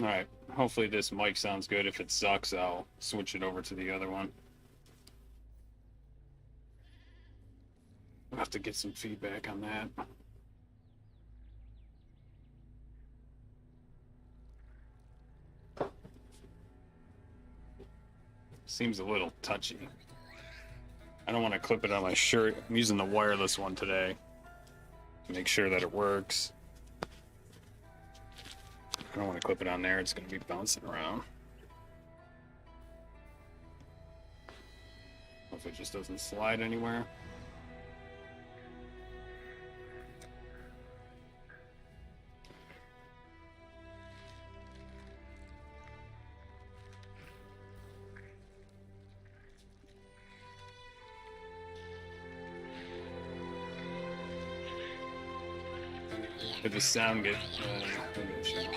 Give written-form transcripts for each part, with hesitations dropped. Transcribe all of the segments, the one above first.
Alright, hopefully this mic sounds good. If it sucks, I'll switch it over to the other one. I'll have to get some feedback on that. Seems a little touchy. I don't want to clip it on my shirt. I'm using the wireless one today to make sure that it works. I don't want to clip it on there. It's going to be bouncing around. If it just doesn't slide anywhere. Did the sound get... it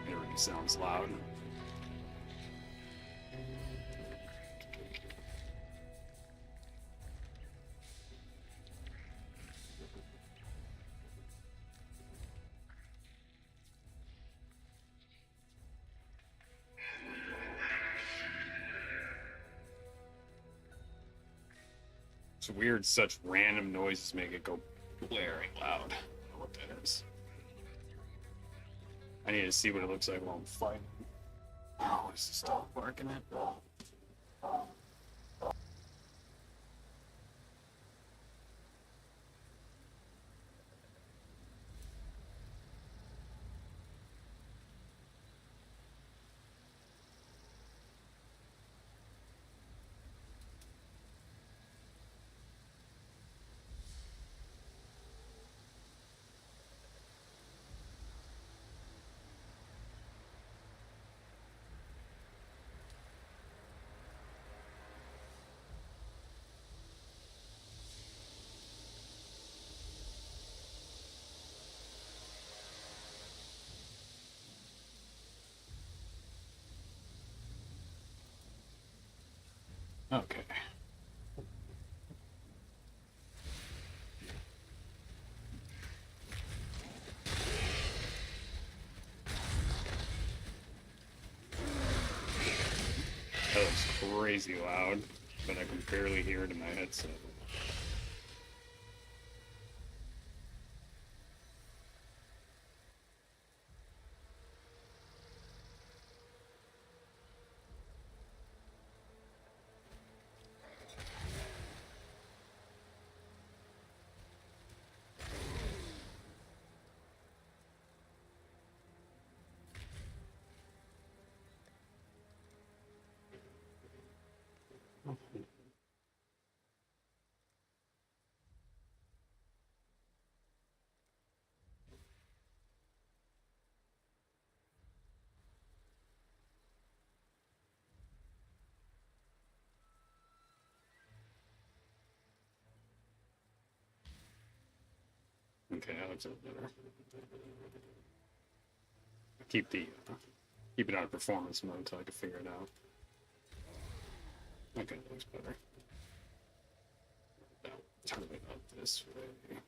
already sounds loud. It's weird, such random noises make it go blaring loud. I don't know what that is. I need to see what it looks like while I'm fighting. Oh, is this dog barking at? Okay. That was crazy loud, but I can barely hear it in my headset. Okay, that looks a little better. Keep it on performance mode until I can figure it out. Okay, that looks better. Now, turn it up this way.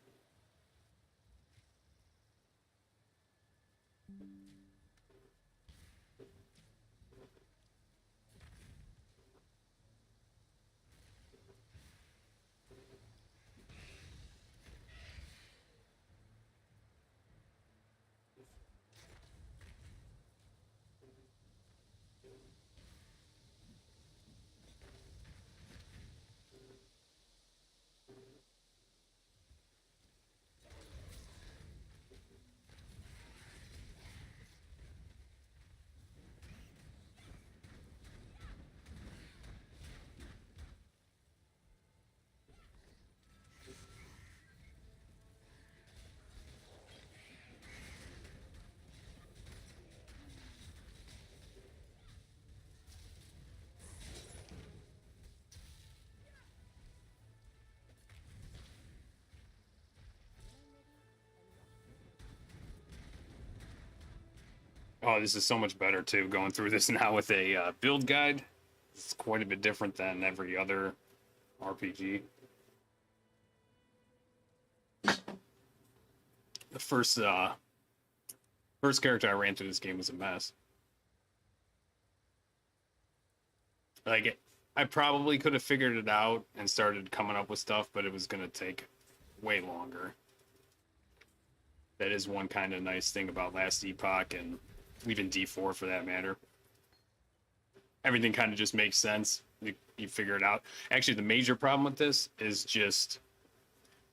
Oh, this is so much better too. Going through this now with a build guide, it's quite a bit different than every other RPG. the first character I ran through this game was a mess. Like, I probably could have figured it out and started coming up with stuff, but it was going to take way longer. That is one kind of nice thing about Last Epoch, and even D4 for that matter. Everything kind of just makes sense. You figure it out. Actually, the major problem with this is just,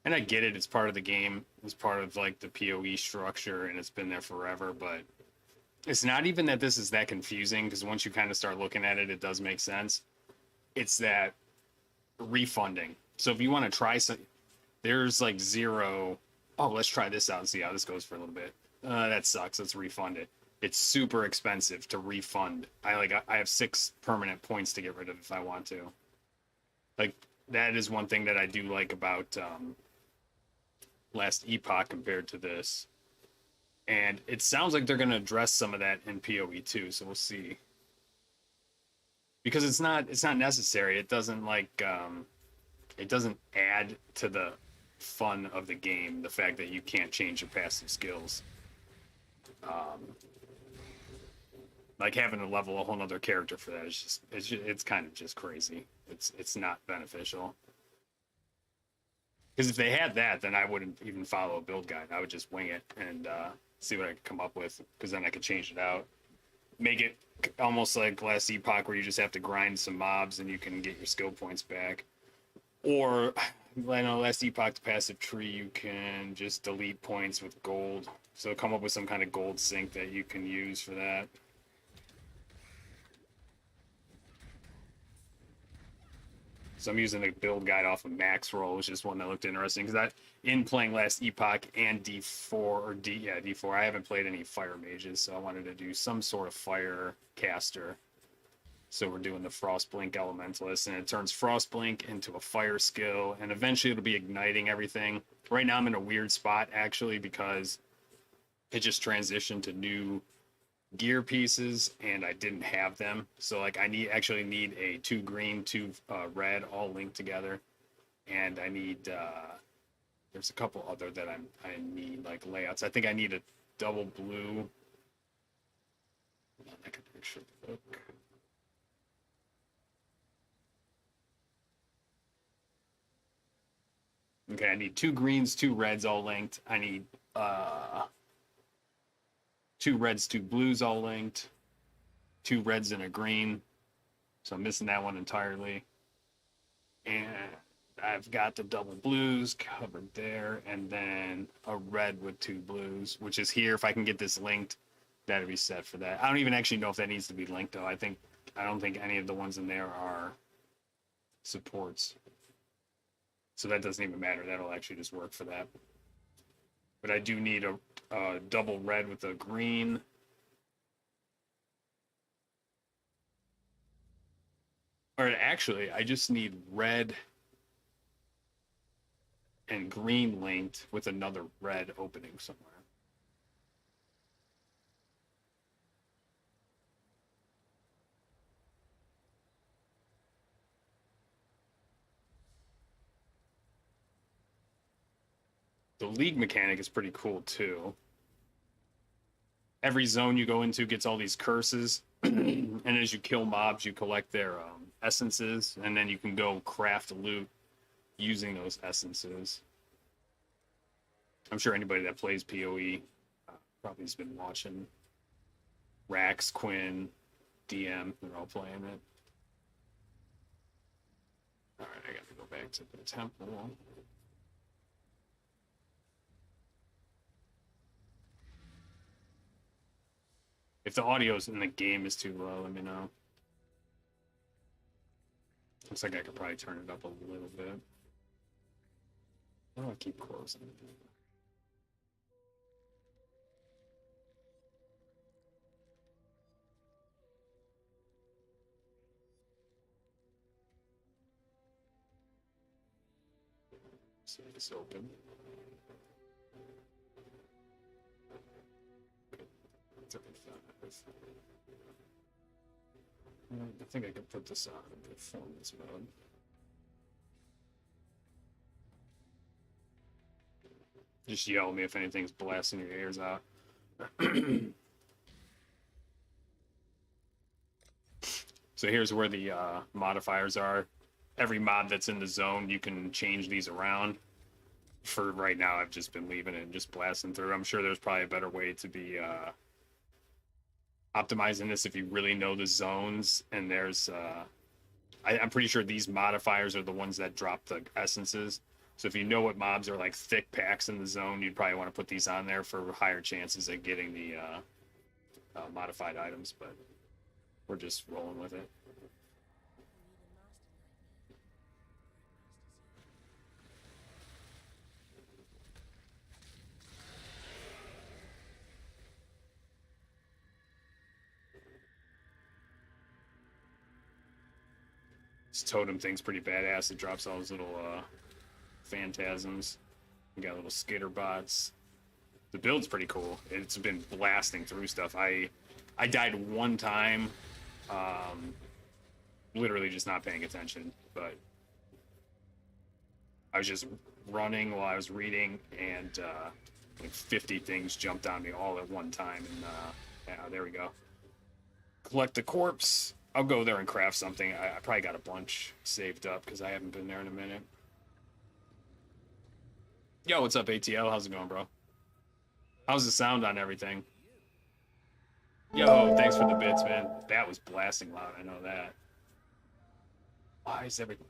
and I get it, it's part of the game, it's part of like the POE structure, and it's been there forever, but it's not even that this is that confusing, because once you kind of start looking at it, it does make sense. It's that refunding. So if you want to try some, there's like zero, oh, let's try this out and see how this goes for a little bit. That sucks, let's refund it. It's super expensive to refund. I have 6 permanent points to get rid of if I want to. Like, that is one thing that I do like about Last Epoch compared to this. And it sounds like they're going to address some of that in PoE too, so we'll see. Because it's not necessary. It doesn't it doesn't add to the fun of the game, the fact that you can't change your passive skills. Like having to level a whole nother character for that is it's kind of just crazy. It's not beneficial. Because if they had that, then I wouldn't even follow a build guide. I would just wing it and see what I could come up with, because then I could change it out. Make it almost like Last Epoch, where you just have to grind some mobs and you can get your skill points back. Or, I know Last Epoch's passive tree, you can just delete points with gold. So come up with some kind of gold sink that you can use for that. So I'm using the build guide off of Max Roll, which is one that looked interesting, because in playing Last Epoch and D4, I haven't played any fire mages, so I wanted to do some sort of fire caster. So we're doing the Frostblink Elementalist, and it turns Frostblink into a fire skill, and eventually it'll be igniting everything. Right now I'm in a weird spot, actually, because it just transitioned to new gear pieces, and I didn't have them. So like I actually need a 2 green, 2 red, all linked together, and I need there's a couple other that I need, like layouts. I think I need a double blue. I could actually look. Okay, I need 2 greens, 2 reds, all linked. I need 2 reds, 2 blues, all linked. 2 reds and a green. So I'm missing that one entirely. And I've got the double blues covered there, and then a red with 2 blues, which is here. If I can get this linked, that'd be set for that. I don't even actually know if that needs to be linked, though. I don't think any of the ones in there are supports. So that doesn't even matter. That'll actually just work for that. But I do need a double red with a green. Or actually, I just need red and green linked with another red opening somewhere. The league mechanic is pretty cool too. Every zone you go into gets all these curses, and as you kill mobs, you collect their essences, and then you can go craft loot using those essences. I'm sure anybody that plays PoE probably has been watching. Rax, Quinn, DM, they're all playing it. Alright, I got to go back to the temple. If the audio's in the game is too low, let me know. Looks like I could probably turn it up a little bit. Oh, I keep closing it. See this open. I think I can put this on in performance mode. Just yell at me if anything's blasting your ears out. So here's where the modifiers are. Every mod that's in the zone, you can change these around. For right now, I've just been leaving it and just blasting through. I'm sure there's probably a better way to be optimizing this if you really know the zones. And there's, I'm pretty sure these modifiers are the ones that drop the essences. So if you know what mobs are like thick packs in the zone, you'd probably want to put these on there for higher chances at getting the modified items. But we're just rolling with it. This totem thing's pretty badass. It drops all those little phantasms. You got little skitter bots. The build's pretty cool. It's been blasting through stuff. I died one time, literally just not paying attention, but I was just running while I was reading, and like 50 things jumped on me all at one time, and yeah, there we go. Collect the corpse. I'll go there and craft something. I probably got a bunch saved up because I haven't been there in a minute. Yo, what's up, ATL? How's it going, bro? How's the sound on everything? Yo, thanks for the bits, man. That was blasting loud. I know that. Why is everything...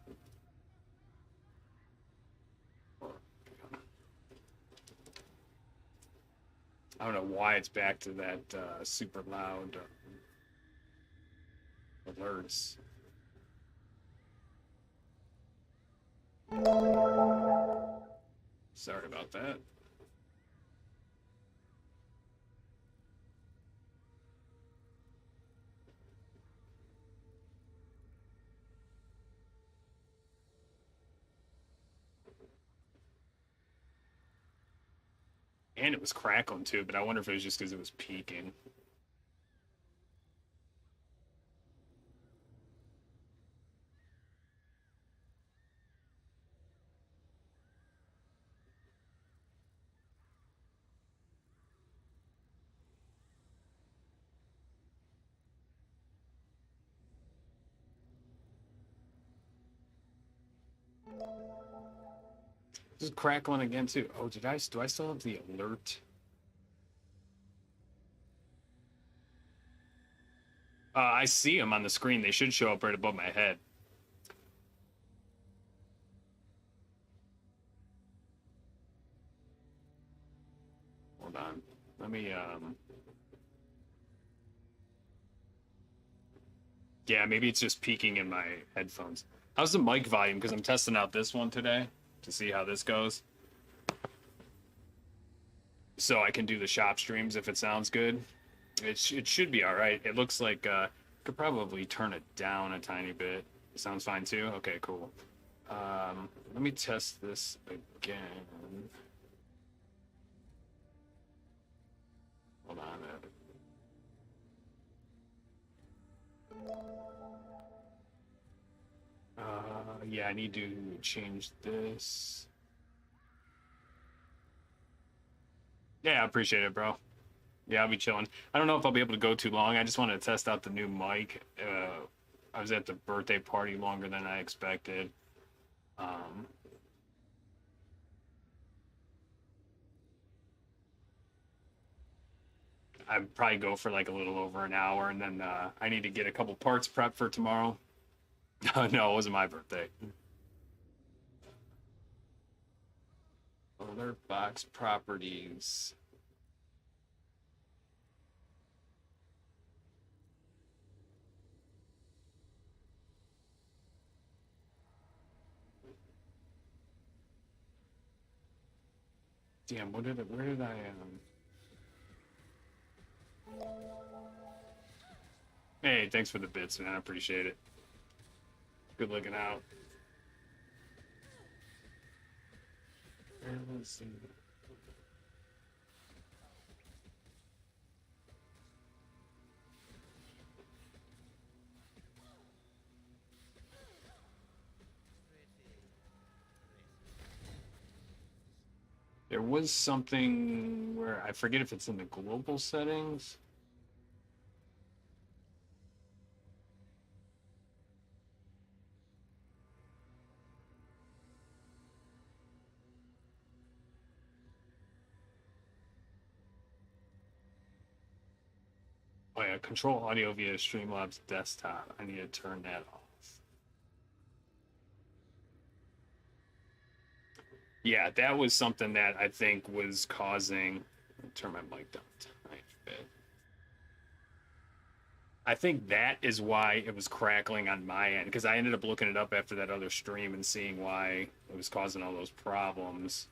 I don't know why it's back to that super loud alerts. Sorry about that. And it was crackling too, but I wonder if it was just because it was peaking. This is crackling again too. Oh, do I still have the alert? I see them on the screen. They should show up right above my head. Hold on. Let me, yeah, maybe it's just peaking in my headphones. How's the mic volume? Because I'm testing out this one today to see how this goes. So I can do the shop streams if it sounds good. It should be all right. It looks like could probably turn it down a tiny bit. It sounds fine too. Okay, cool. Let me test this again. Hold on. Yeah, I need to change this. Yeah, I appreciate it, bro. Yeah, I'll be chilling. I don't know if I'll be able to go too long. I just wanted to test out the new mic. I was at the birthday party longer than I expected. I'd probably go for like a little over an hour, and then I need to get a couple parts prepped for tomorrow. No, it wasn't my birthday. Alert box properties. Damn, where did I Hey, thanks for the bits, man. I appreciate it. Good looking out. Let's see. There was something where I forget if it's in the global settings. Oh yeah, control audio via Streamlabs desktop. I need to turn that off. Yeah, that was something that I think was causing. Turn my mic down. I think that is why it was crackling on my end, because I ended up looking it up after that other stream and seeing why it was causing all those problems.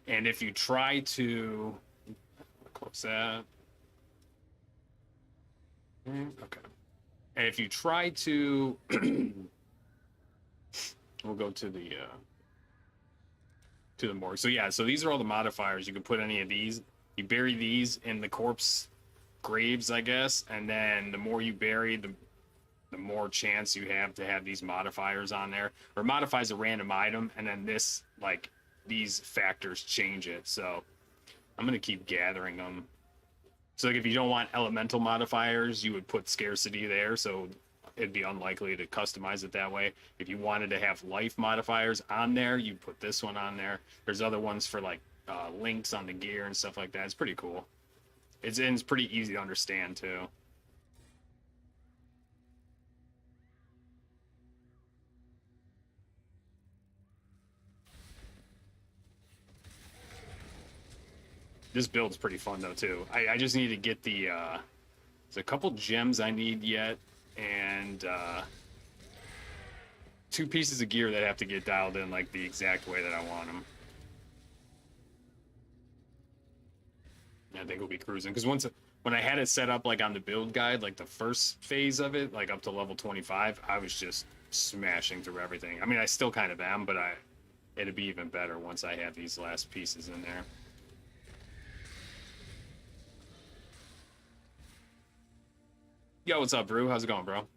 And if you try to close that, okay. And if you try to, we'll go to the morgue. So yeah, so these are all the modifiers. You can put any of these. You bury these in the corpse graves, I guess, and then the more you bury, the more chance you have to have these modifiers on there. Or modifies a random item, and then this, like, these factors change it. So I'm gonna keep gathering them. So like if you don't want elemental modifiers, you would put scarcity there, so it'd be unlikely to customize it that way. If you wanted to have life modifiers on there, you put this one on there. There's other ones for like links on the gear and stuff like that. It's pretty cool. It's pretty easy to understand too. This build's pretty fun though too. I just need to get the there's a couple gems I need yet, and 2 pieces of gear that have to get dialed in like the exact way that I want them. I think we'll be cruising, because when I had it set up like on the build guide, like the first phase of it, like up to level 25, I was just smashing through everything. I mean, I still kind of am, but it'd be even better once I have these last pieces in there. Yo, what's up, Brew? How's it going, bro?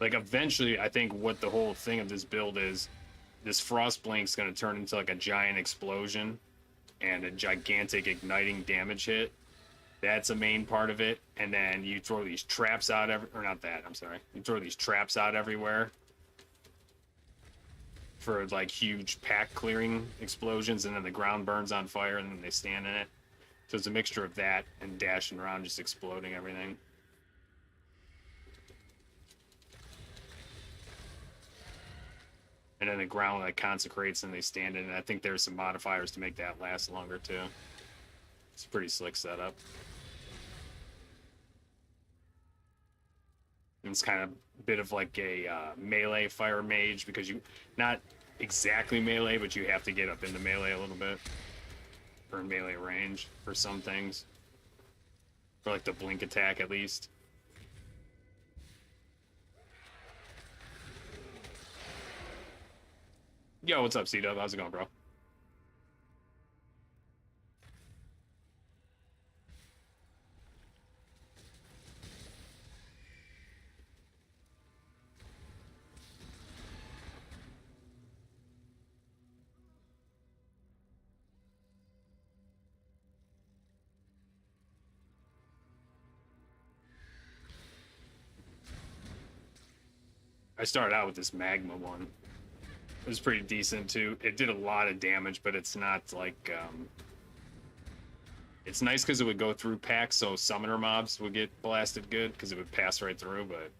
Like, eventually, I think what the whole thing of this build is, this Frostblink's going to turn into like a giant explosion and a gigantic igniting damage hit. That's a main part of it. And then you throw these traps out or not that, I'm sorry. You throw these traps out everywhere for like huge pack clearing explosions, and then the ground burns on fire and then they stand in it. So it's a mixture of that and dashing around, just exploding everything. And then the ground like consecrates and they stand in it. I think there's some modifiers to make that last longer too. It's a pretty slick setup. And it's kind of a bit of like a melee fire mage, because you not exactly melee, but you have to get up into melee a little bit, or melee range for some things, for like the blink attack at least. Yo, what's up, C-Dub? How's it going, bro? I started out with this magma one. It was pretty decent too. It did a lot of damage, but it's not like it's nice because it would go through packs, so summoner mobs would get blasted good because it would pass right through. But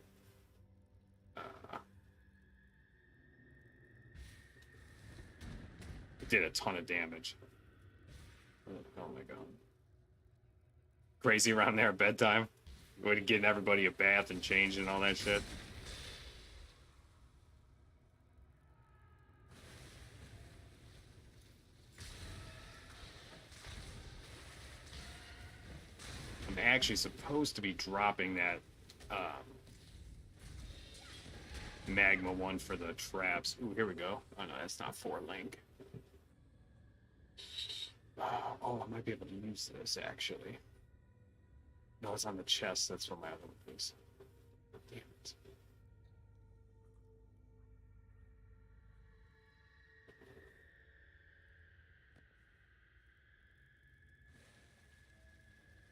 it did a ton of damage. Oh my god! Crazy around there at bedtime. Going to getting everybody a bath and changing and all that shit. I'm actually supposed to be dropping that magma one for the traps. Ooh, here we go. Oh no, that's not 4-link. Oh, I might be able to use this actually. No, it's on the chest. That's what my other one is.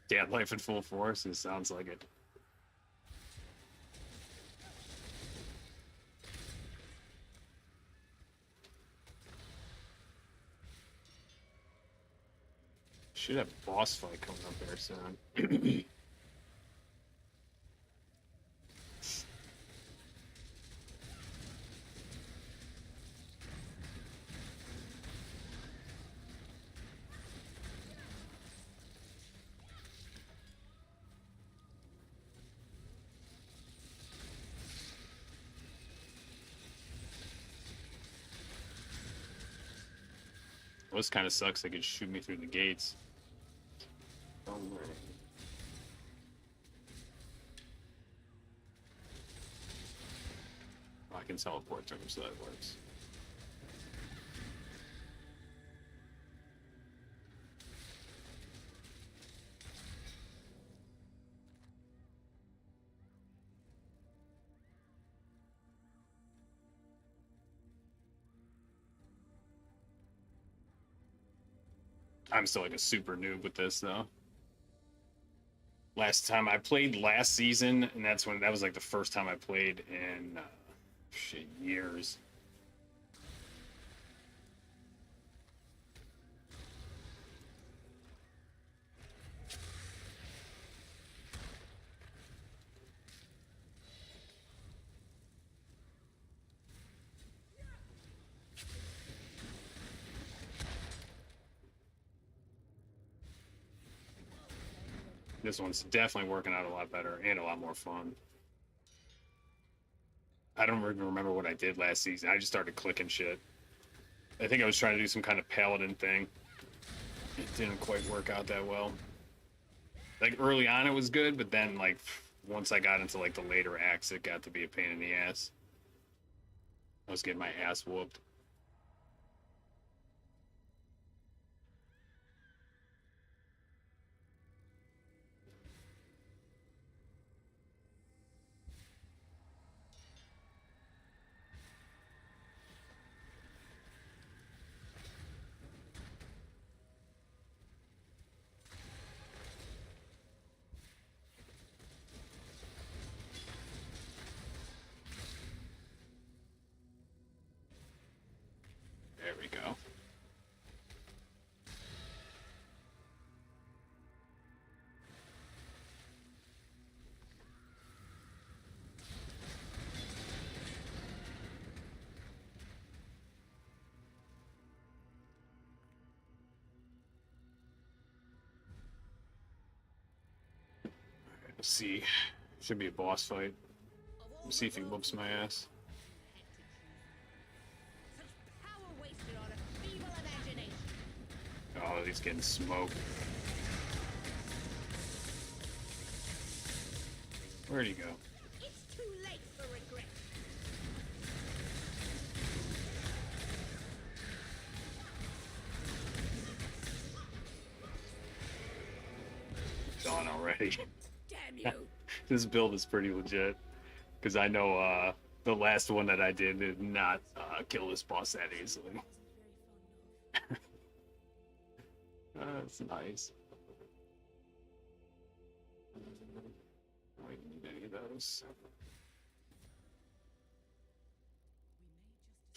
Yeah, life in full force. It sounds like it. Should have a boss fight coming up there soon. Well, this kind of sucks. They could shoot me through the gates. I can teleport through them, so that works. I'm still like a super noob with this though. Last time I played last season, and that was like the first time I played in shit years. This one's definitely working out a lot better and a lot more fun. I don't even remember what I did last season. I just started clicking shit. I think I was trying to do some kind of paladin thing. It didn't quite work out that well. Like early on it was good, but then like once I got into like the later acts, it got to be a pain in the ass. I was getting my ass whooped. There we go. Let's see. Should be a boss fight. Let's see if he whoops my ass. Oh, he's getting smoked. Where'd he go? It's too late for regret. Gone already. Damn you! This build is pretty legit. Because I know the last one that I did not kill this boss that easily. That's nice. I don't need any of those.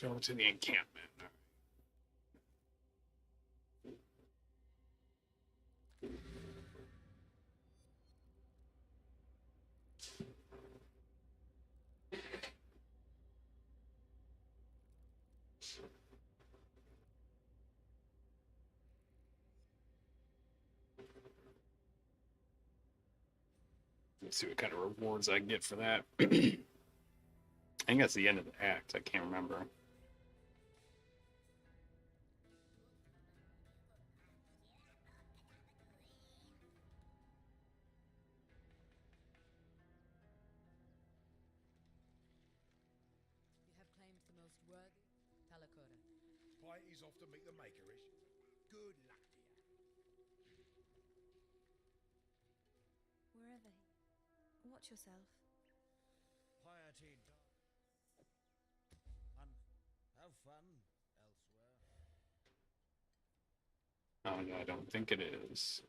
Go to the encampment. Let's see what kind of rewards I get for that. I think that's the end of the act. I can't remember. You have claimed the most worthy, Talakura. Piety's off to meet the Makerish. Good luck to you. Where are they? Watch yourself. Piety and have fun elsewhere. Oh, no, I don't think it is.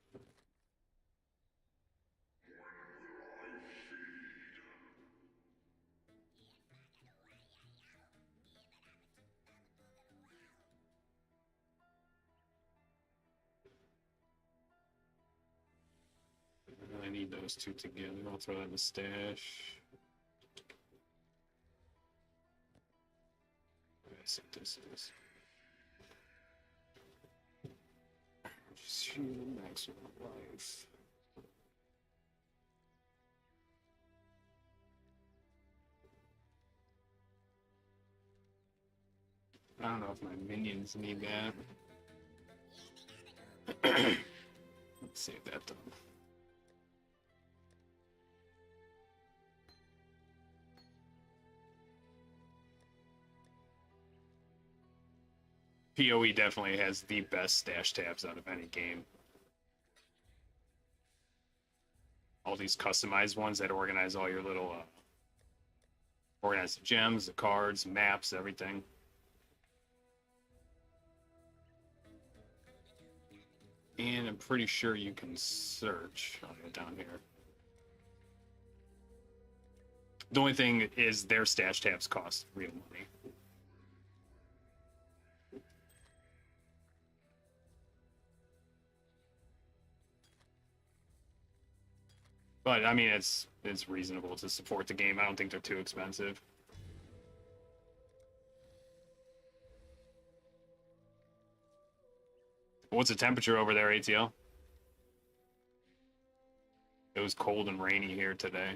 need those two together. I'll throw that in the stash. Let's see what this is. Just maximum life. I don't know if my minions need that. Let's save that though. POE definitely has the best stash tabs out of any game. All these customized ones that organize all your little, organize the gems, the cards, maps, everything. And I'm pretty sure you can search. I'll go down here. The only thing is their stash tabs cost real money. But I mean, it's reasonable to support the game. I don't think they're too expensive. What's the temperature over there, ATL? It was cold and rainy here today.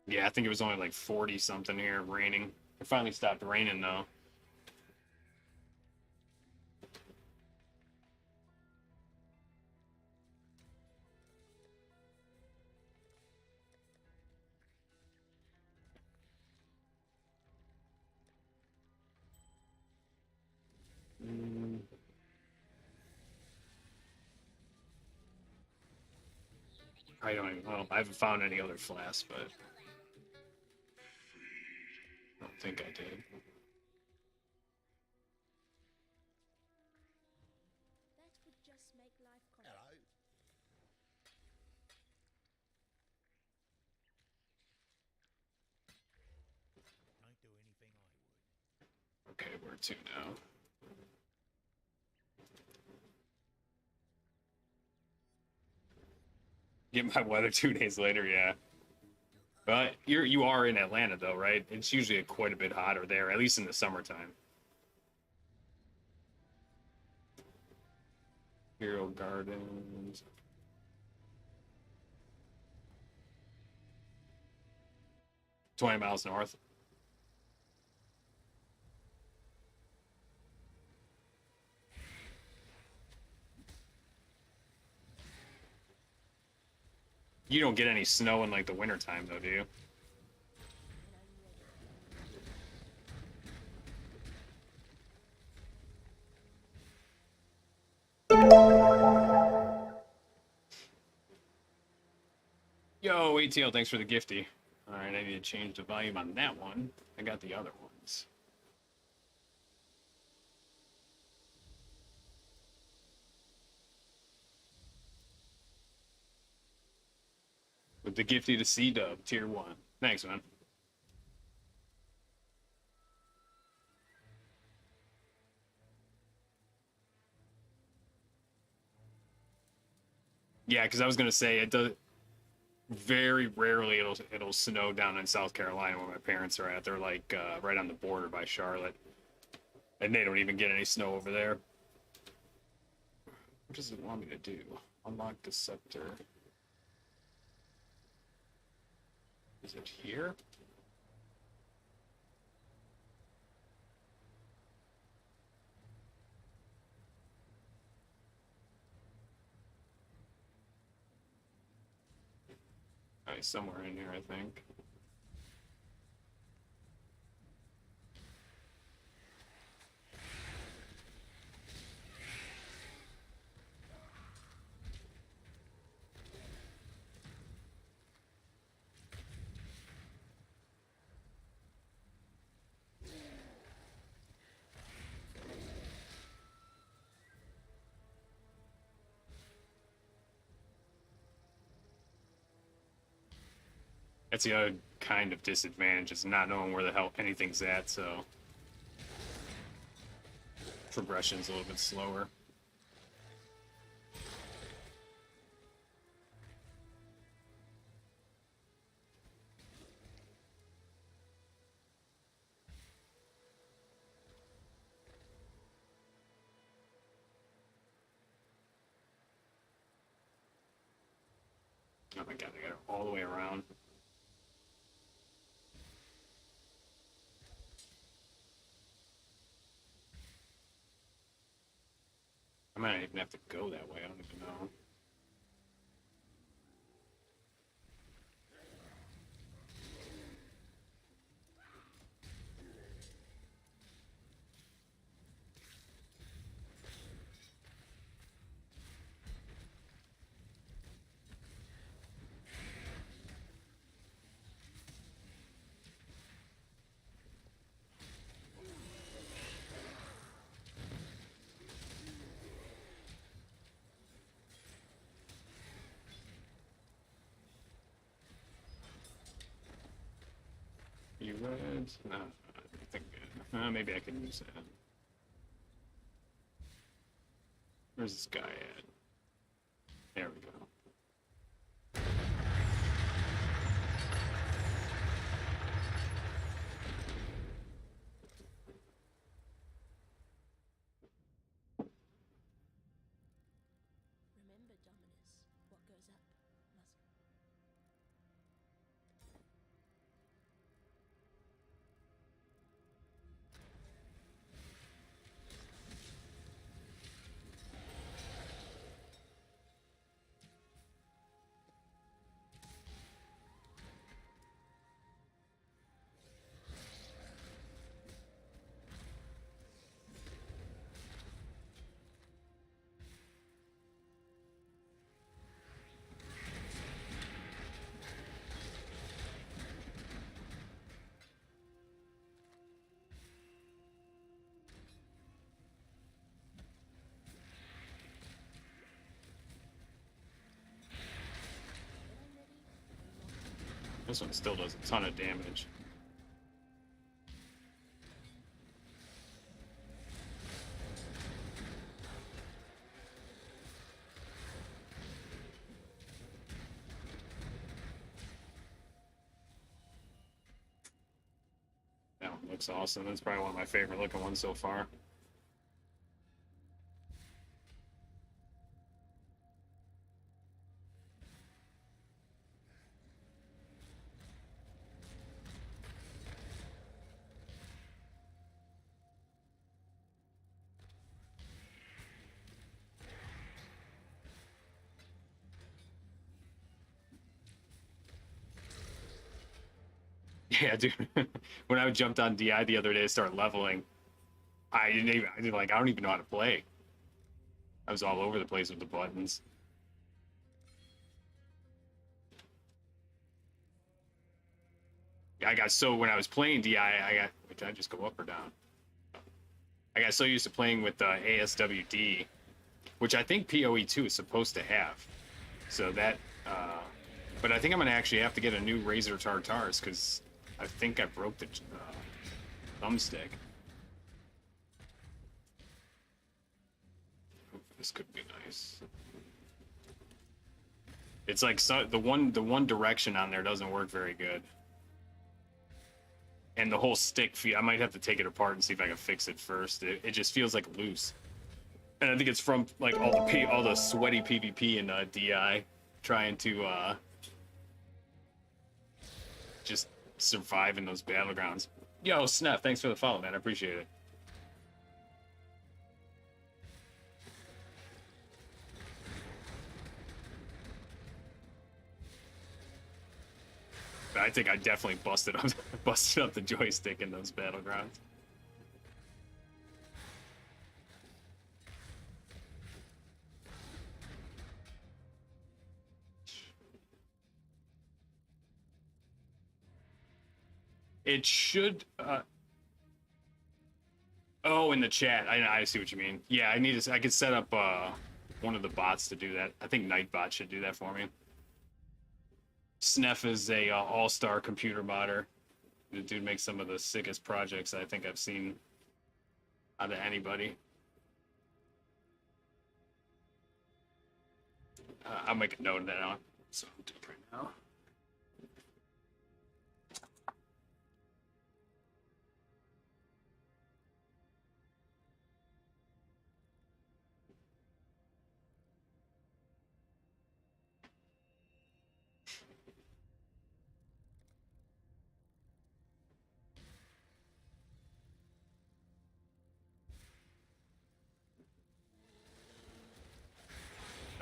Yeah, I think it was only like 40 something here, raining. It finally stopped raining though. I don't even know. I haven't found any other flasks, but I don't think I did. That would just make life Hello. Don't do anything I would. Okay, where to now? Get my weather 2 days later, yeah. But you are in Atlanta though, right? It's usually quite a bit hotter there, at least in the summertime. Hero Gardens. $20 miles north. You don't get any snow in like the wintertime though, do you? Yo, ATL, thanks for the gifty. Alright, I need to change the volume on that one. I got the other ones. With the gifty to C-Dub, tier 1. Thanks, man. Yeah, because I was gonna say it does. Very rarely it'll snow down in South Carolina where my parents are at. They're like right on the border by Charlotte, and they don't even get any snow over there. What does it want me to do? Unlock the scepter. Is it here? Alright, somewhere in here, I think. That's the other kind of disadvantage, is not knowing where the hell anything's at, so progression's a little bit slower. Oh my god, I got it all the way around. I might not even have to go that way, I don't even know. You red? No, I think maybe I can use that. Where's this guy at? There we go. Remember, Dominus, what goes up must. This one still does a ton of damage. That one looks awesome. That's probably one of my favorite looking ones so far. Yeah, dude. When I jumped on DI the other day to start leveling, I don't even know how to play. I was all over the place with the buttons. I got so when I was playing DI, did I just go up or down? I got so used to playing with ASWD, which I think POE 2 is supposed to have. So that, but I think I'm gonna actually have to get a new Razor Tartars because I think I broke the thumbstick. Ooh, this could be nice. It's like the one direction on there doesn't work very good. And the whole stick feel, I might have to take it apart and see if I can fix it first. It just feels like loose. And I think it's from like all the sweaty PvP and DI trying to just survive in those battlegrounds. Yo, Snap, thanks for the follow, man. I appreciate it. But I think I definitely busted up the joystick in those battlegrounds. It should. Oh, in the chat. I see what you mean. Yeah, I could set up one of the bots to do that. I think Nightbot should do that for me. Snef is a all-star computer modder. The dude makes some of the sickest projects I think I've seen out of anybody. I'll make a note of that on. So I'll do it right now.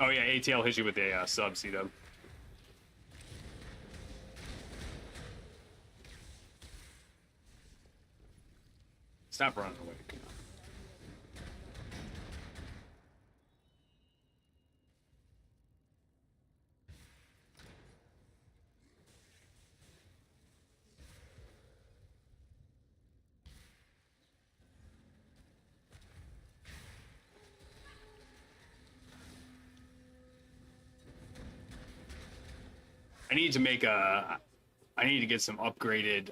Oh yeah, ATL hits you with a sub C-dub. Stop running away. Come on. I need to make a. I need to get some upgraded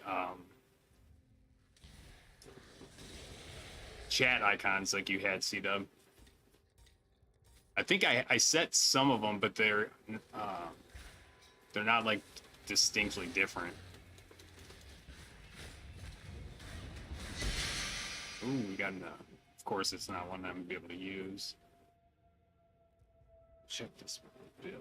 chat icons like you had, C-Dub. I think I set some of them, but they're not like distinctly different. Ooh, we got enough. Of course, it's not one I'm gonna be able to use. Check this build.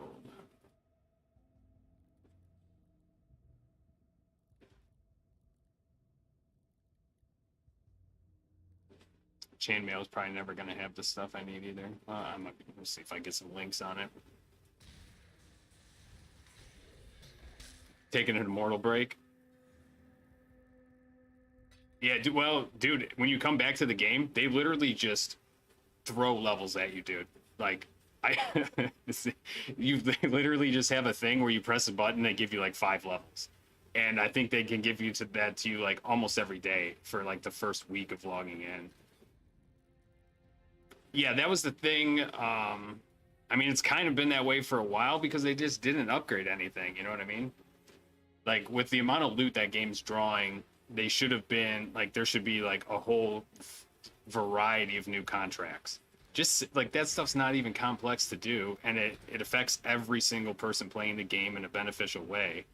Chainmail is probably never going to have the stuff I need either. I'm going to see if I get some links on it. Taking an immortal break. Yeah, well, dude, when you come back to the game, they literally just throw levels at you, dude. Like, you literally just have a thing where you press a button, they give you like 5 levels. And I think they can give you that to you like almost every day for like the first week of logging in. Yeah, that was the thing. I mean, it's kind of been that way for a while because they just didn't upgrade anything. You know what I mean? Like, with the amount of loot that game's drawing, they should have been, like, there should be, like, a whole variety of new contracts. Just, like, that stuff's not even complex to do, and it affects every single person playing the game in a beneficial way.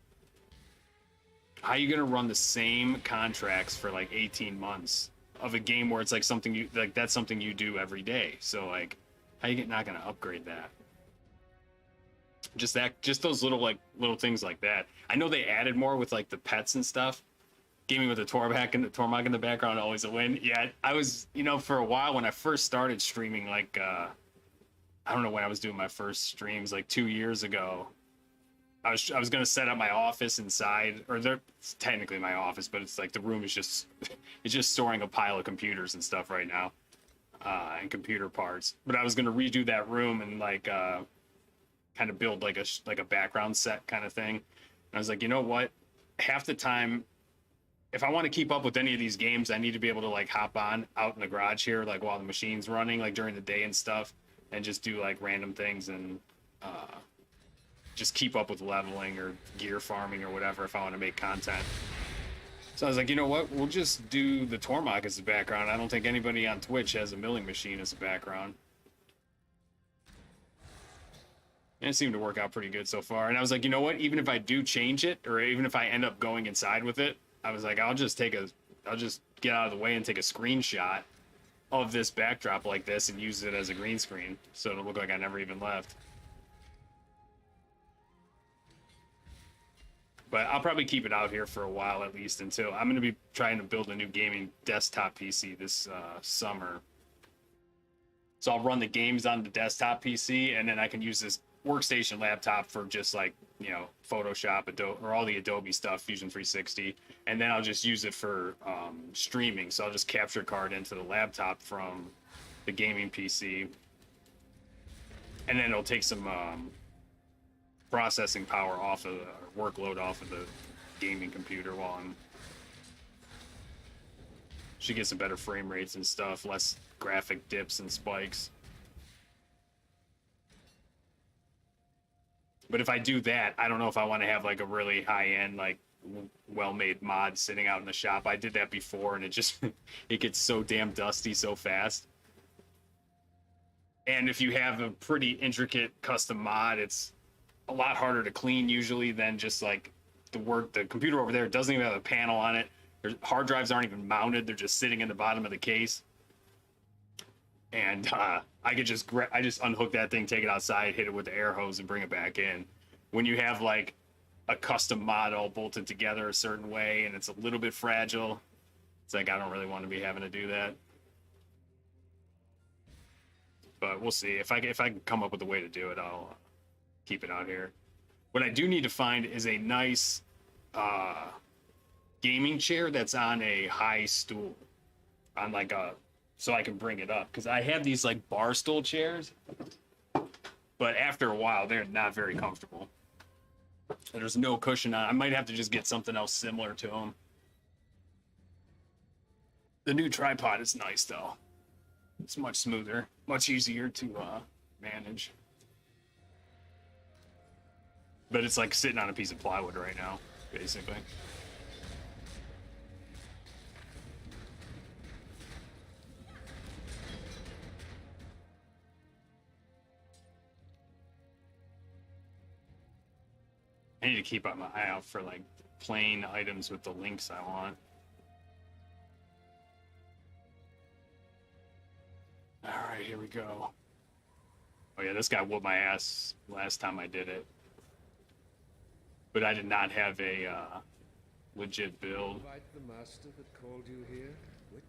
How are you going to run the same contracts for, like, 18 months? Of a game where it's like something you like, that's something you do every day. So like, how you not gonna upgrade that? Just those little things like that. I know they added more with like the pets and stuff. Gaming with the Tormach in the background, always a win. Yeah, I was, for a while when I first started streaming, like I don't know when I was doing my first streams, like 2 years ago. I was gonna set up my office inside, or it's technically my office, but it's like the room is just it's just storing a pile of computers and stuff right now, and computer parts. But I was gonna redo that room and like kind of build like a background set kind of thing. And I was like, you know what? Half the time, if I want to keep up with any of these games, I need to be able to like hop on out in the garage here, like while the machine's running, like during the day and stuff, and just do like random things and just keep up with leveling or gear farming or whatever if I want to make content. So I was like, you know what? We'll just do the Tormach as a background. I don't think anybody on Twitch has a milling machine as a background. And it seemed to work out pretty good so far. And I was like, you know what? Even if I do change it, or even if I end up going inside with it, I was like, I'll just get out of the way and take a screenshot of this backdrop like this and use it as a green screen. So it'll look like I never even left. But I'll probably keep it out here for a while at least until I'm going to be trying to build a new gaming desktop PC this summer. So I'll run the games on the desktop PC, and then I can use this workstation laptop for just like, Photoshop, Adobe, or all the Adobe stuff, Fusion 360. And then I'll just use it for streaming. So I'll just capture card into the laptop from the gaming PC. And then it'll take some processing power off of the workload off of the gaming computer while she gets some better frame rates and stuff, less graphic dips and spikes. But if I do that, I don't know if I want to have like a really high-end, like well-made mod sitting out in the shop. I did that before and it gets so damn dusty so fast. And if you have a pretty intricate custom mod, it's a lot harder to clean usually than just like the computer over there doesn't even have a panel on it. Hard drives aren't even mounted, they're just sitting in the bottom of the case. And I just unhook that thing, take it outside, hit it with the air hose, and bring it back in. When you have like a custom model bolted together a certain way and it's a little bit fragile, it's like I don't really want to be having to do that. But we'll see. If I can come up with a way to do it, I'll keep it out here. What I do need to find is a nice gaming chair that's on a high stool, on like a, so I can bring it up, because I have these like bar stool chairs, but after a while they're not very comfortable. There's no cushion on. I might have to just get something else similar to them. The new tripod is nice though. It's much smoother, much easier to manage. But it's like sitting on a piece of plywood right now, basically. I need to keep my eye out for like plain items with the links I want. All right, here we go. Oh yeah, this guy whooped my ass last time I did it. But I did not have a legit build. Invite the master that called you here, witch?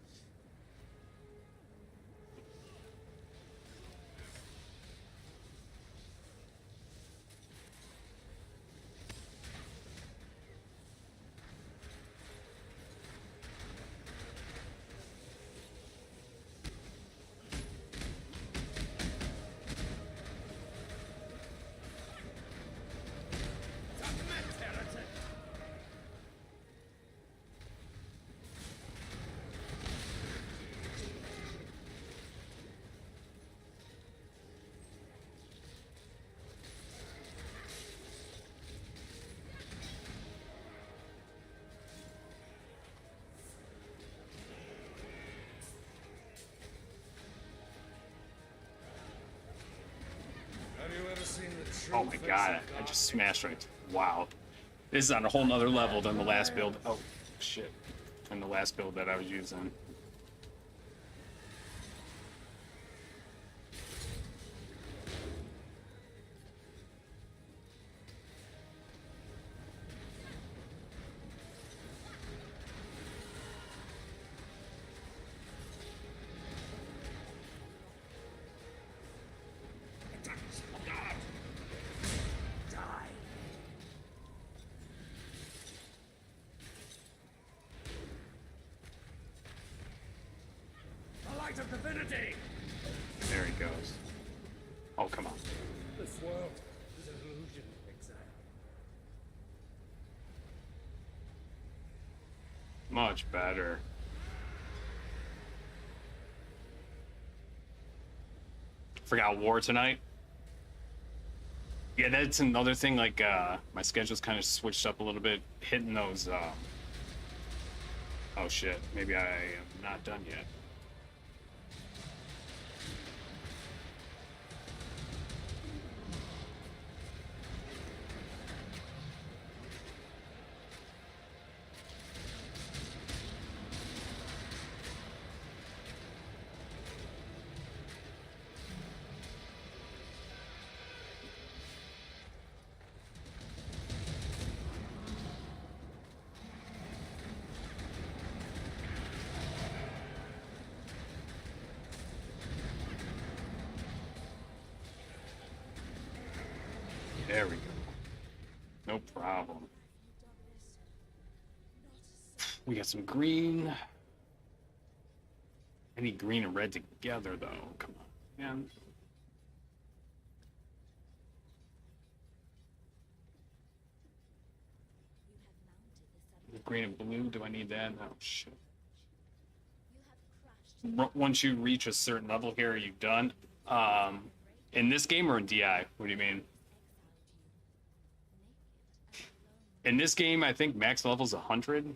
Oh my god, I just smashed right. Wow. This is on a whole nother level than the last build. Oh, shit. And the last build that I was using. Of divinity! There he goes. Oh, come on. This world is an illusion, exile. Much better. Forgot war tonight. Yeah, that's another thing, like, my schedule's kind of switched up a little bit, hitting those, oh shit, maybe I am not done yet. There we go. No problem. We got some green. I need green and red together, though. Come on, man. Green and blue, do I need that? Oh, shit. Once you reach a certain level here, are you done? In this game or in DI? What do you mean? In this game, I think max level's 100.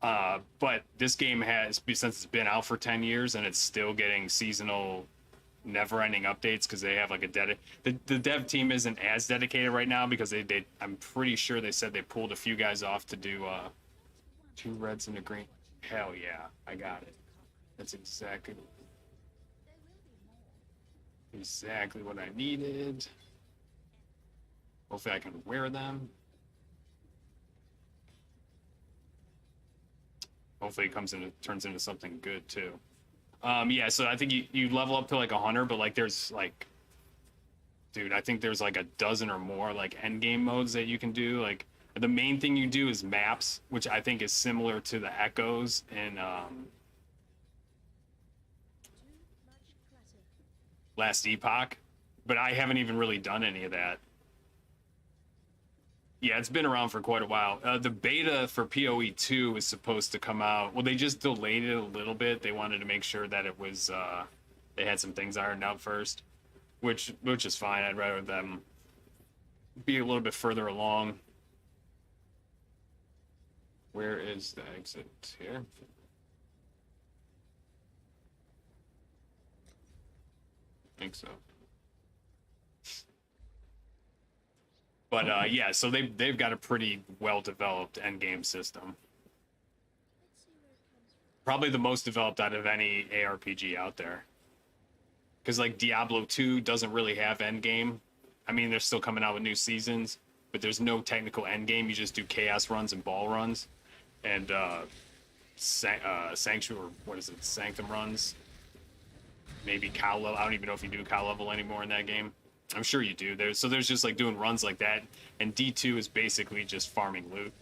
But this game has, since it's been out for 10 years and it's still getting seasonal never-ending updates because they have like the dev team isn't as dedicated right now because they I'm pretty sure they said they pulled a few guys off to do 2 reds and a green. Hell yeah, I got it. That's exactly what I needed. Hopefully I can wear them. Hopefully it turns into something good too. Yeah, so I think you level up to like a hunter, but like there's like, dude, I think there's like a dozen or more like end game modes that you can do. Like the main thing you do is maps, which I think is similar to the echoes in Last Epoch, but I haven't even really done any of that. Yeah, it's been around for quite a while. The beta for PoE 2 is supposed to come out. Well, they just delayed it a little bit. They wanted to make sure that it was they had some things ironed out first, which is fine. I'd rather them be a little bit further along. Where is the exit here? I think so. But yeah, so they've got a pretty well developed end game system. Probably the most developed out of any ARPG out there. Because like Diablo 2 doesn't really have end game. I mean, they're still coming out with new seasons, but there's no technical end game. You just do chaos runs and ball runs, and sanctuary, what is it, sanctum runs. Maybe cow level. I don't even know if you do cow level anymore in that game. I'm sure you do. There's just like doing runs like that, and D2 is basically just farming loot,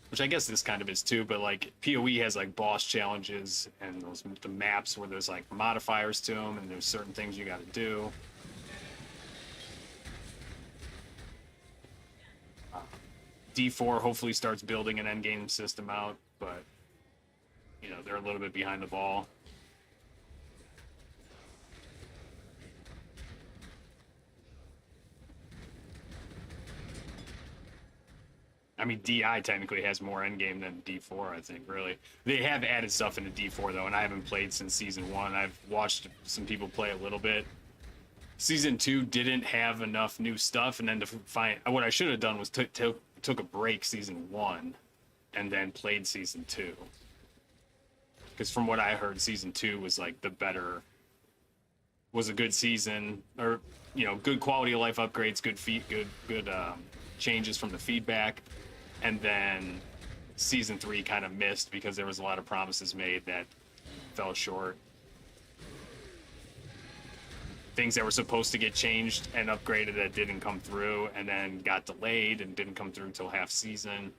which I guess this kind of is too. But like PoE has like boss challenges and the maps where there's like modifiers to them, and there's certain things you got to do. D4 hopefully starts building an end game system out, but you know they're a little bit behind the ball. I mean, DI technically has more endgame than D4, I think, really. They have added stuff into D4, though, and I haven't played since Season 1. I've watched some people play a little bit. Season 2 didn't have enough new stuff, and then to find... What I should have done was took a break Season 1 and then played Season 2. Because from what I heard, Season 2 was, like, the better... was a good season, or, you know, good quality of life upgrades, good changes from the feedback. And then Season 3 kind of missed because there was a lot of promises made that fell short. Things that were supposed to get changed and upgraded that didn't come through, and then got delayed and didn't come through until half season.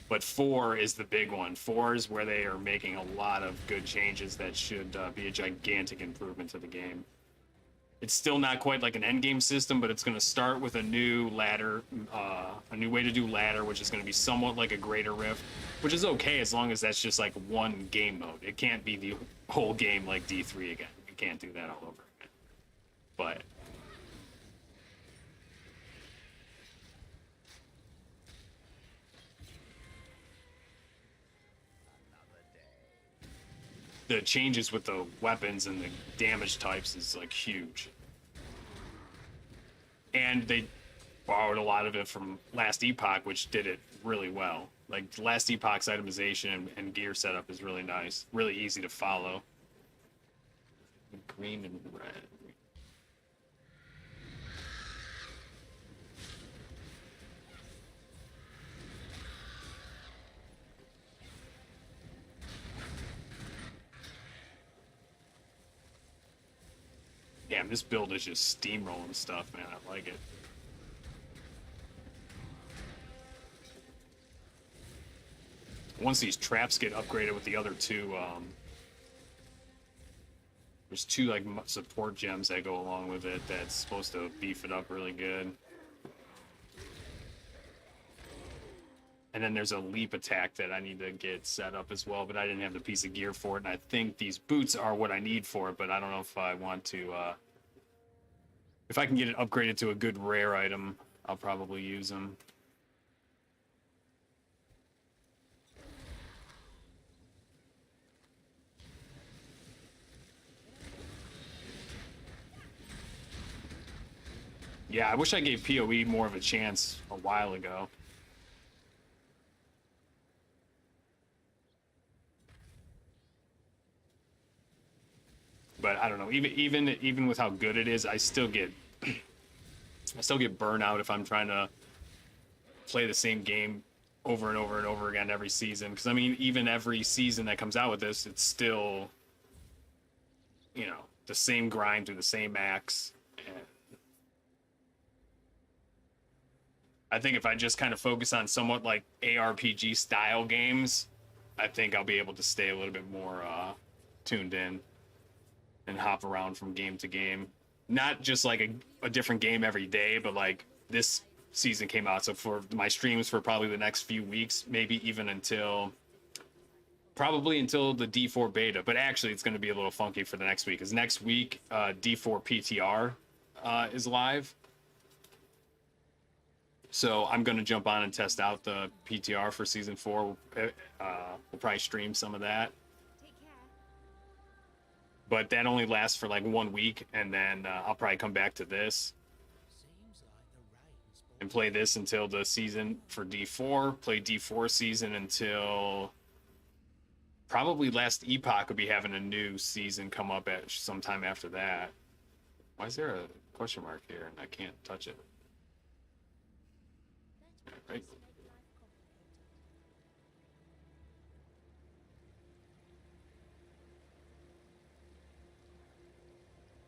But 4 is the big one. 4 is where they are making a lot of good changes that should be a gigantic improvement to the game. It's still not quite like an end game system, but it's going to start with a new ladder, a new way to do ladder, which is going to be somewhat like a Greater Rift, which is okay as long as that's just like one game mode. It can't be the whole game like D3 again. You can't do that all over again. But the changes with the weapons and the damage types is like huge. And they borrowed a lot of it from Last Epoch, which did it really well. Like Last Epoch's itemization and gear setup is really nice, really easy to follow. Green and red. Damn, this build is just steamrolling stuff, man. I like it. Once these traps get upgraded with the other two, there's 2 like support gems that go along with it that's supposed to beef it up really good. And then there's a leap attack that I need to get set up as well, but I didn't have the piece of gear for it, and I think these boots are what I need for it, but I don't know if I want to, if I can get it upgraded to a good rare item, I'll probably use them. Yeah, I wish I gave POE more of a chance a while ago. But I don't know. Even with how good it is, I still get burnout if I'm trying to play the same game over and over and over again every season. Because I mean, even every season that comes out with this, it's still, you know, the same grind through the same acts. And I think if I just kind of focus on somewhat like ARPG style games, I think I'll be able to stay a little bit more tuned in and hop around from game to game. Not just like a different game every day, but like this season came out, so for my streams for probably the next few weeks, maybe even until the D4 beta. But actually it's going to be a little funky for the next week, because next week D4 PTR is live. So I'm going to jump on and test out the PTR for season 4. We'll probably stream some of that. Take care. But that only lasts for like 1 week, and then I'll probably come back to this and play this until the season for D4. Play D4 season until probably last Epoch will be having a new season come up at sometime after that. Why is there a question mark here and I can't touch it? Right.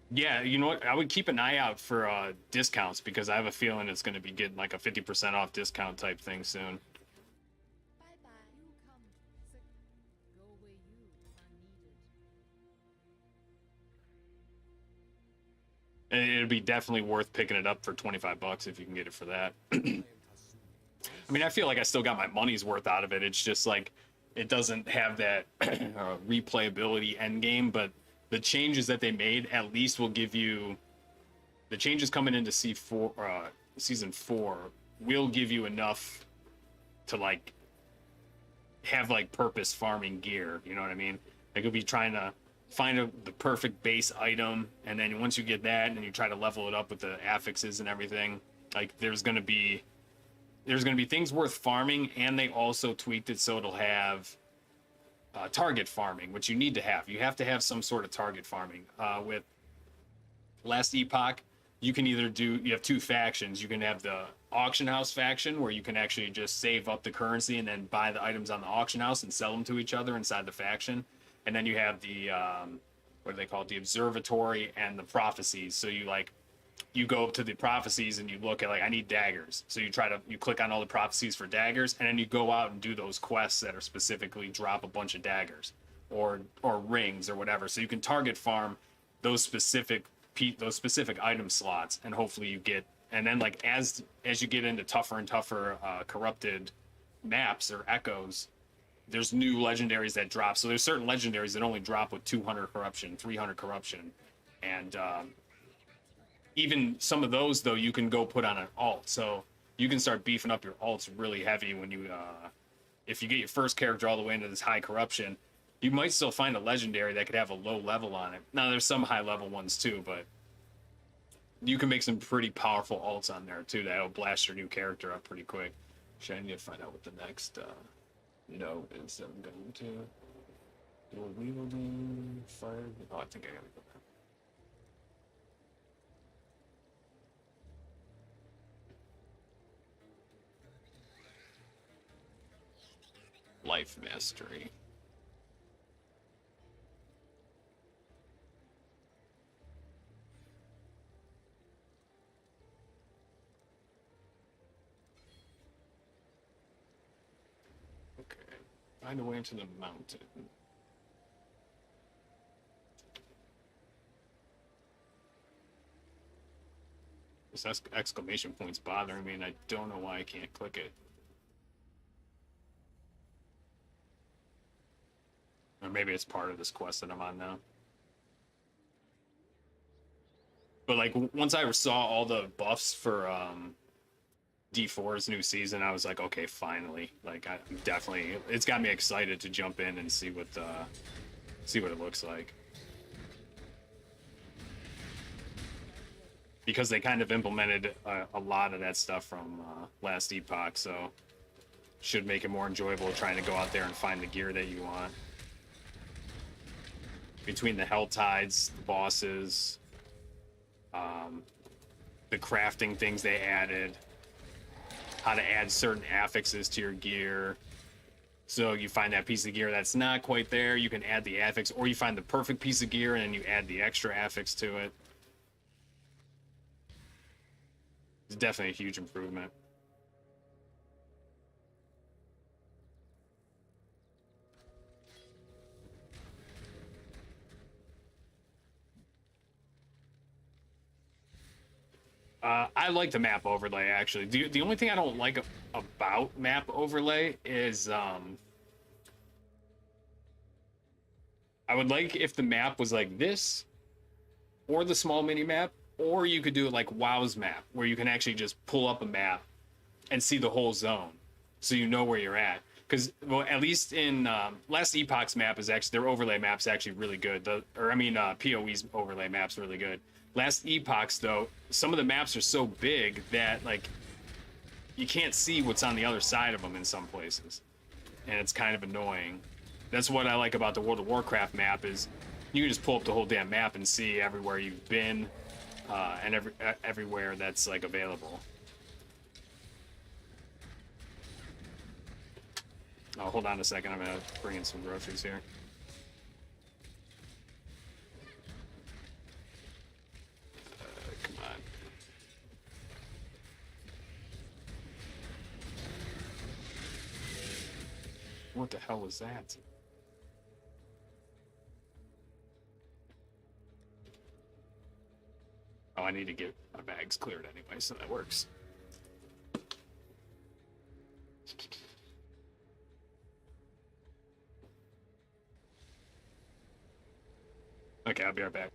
Yeah, you know what? I would keep an eye out for discounts, because I have a feeling it's going to be getting like a 50% off discount type thing soon. Bye bye. You come. Go where you are needed. And it'd be definitely worth picking it up for $25 if you can get it for that. I mean, I feel like I still got my money's worth out of it. It's just like it doesn't have that replayability end game, but the changes that they made at least will give you, the changes coming into C4 season 4 will give you enough to like have like purpose farming gear, you know what I mean? Like you'll be trying to find the perfect base item, and then once you get that and you try to level it up with the affixes and everything, like there's going to be things worth farming. And they also tweaked it so it'll have target farming, which you need to have. You have to have some sort of target farming. With last Epoch, you can either you have 2 factions. You can have the auction house faction, where you can actually just save up the currency and then buy the items on the auction house and sell them to each other inside the faction. And then you have the what do they call it? The observatory and the prophecies. So you go up to the prophecies and you look at, like, I need daggers. So you click on all the prophecies for daggers, and then you go out and do those quests that are specifically drop a bunch of daggers or rings or whatever. So you can target farm those specific item slots, and hopefully you get, and then like as you get into tougher and tougher corrupted maps or echoes, there's new legendaries that drop. So there's certain legendaries that only drop with 200 corruption, 300 corruption, and even some of those, though, you can go put on an alt. So you can start beefing up your alts really heavy when you, if you get your first character all the way into this high corruption, you might still find a legendary that could have a low level on it. Now, there's some high level ones too, but you can make some pretty powerful alts on there too that'll blast your new character up pretty quick. Actually, I need to find out what the next node is that I'm going to. Dual wielding, fire. Oh, I think I gotta go there. Life mastery. Okay, find a way into the mountain. This exclamation point's bothering me, and I don't know why I can't click it. Or maybe it's part of this quest that I'm on now. But like once I saw all the buffs for D4's new season, I was like, okay, finally. Like I'm definitely, it's got me excited to jump in and see what it looks like. because they kind of implemented a lot of that stuff from last Epoch, so should make it more enjoyable trying to go out there and find the gear that you want. Between the Hell Tides, the bosses, the crafting things they added, how to add certain affixes to your gear. So you find that piece of gear that's not quite there, you can add the affix, or you find the perfect piece of gear and then you add the extra affix to it. It's definitely a huge improvement. I like the map overlay, actually. The only thing I don't like about map overlay is I would like if the map was like this, or the small mini map, or you could do it like WoW's map, where you can actually just pull up a map and see the whole zone, so you know where you're at. Because, well, at least in last Epoch's map is actually, their overlay map's actually really good. POE's overlay map's really good. Last Epoch's, though, some of the maps are so big that, like, you can't see what's on the other side of them in some places. And it's kind of annoying. That's what I like about the World of Warcraft map, is you can just pull up the whole damn map and see everywhere you've been, and everywhere that's, like, available. Oh, hold on a second. I'm gonna bring in some groceries here. Come on. What the hell was that? Oh, I need to get my bags cleared anyway, so that works. Okay, I'll be right back.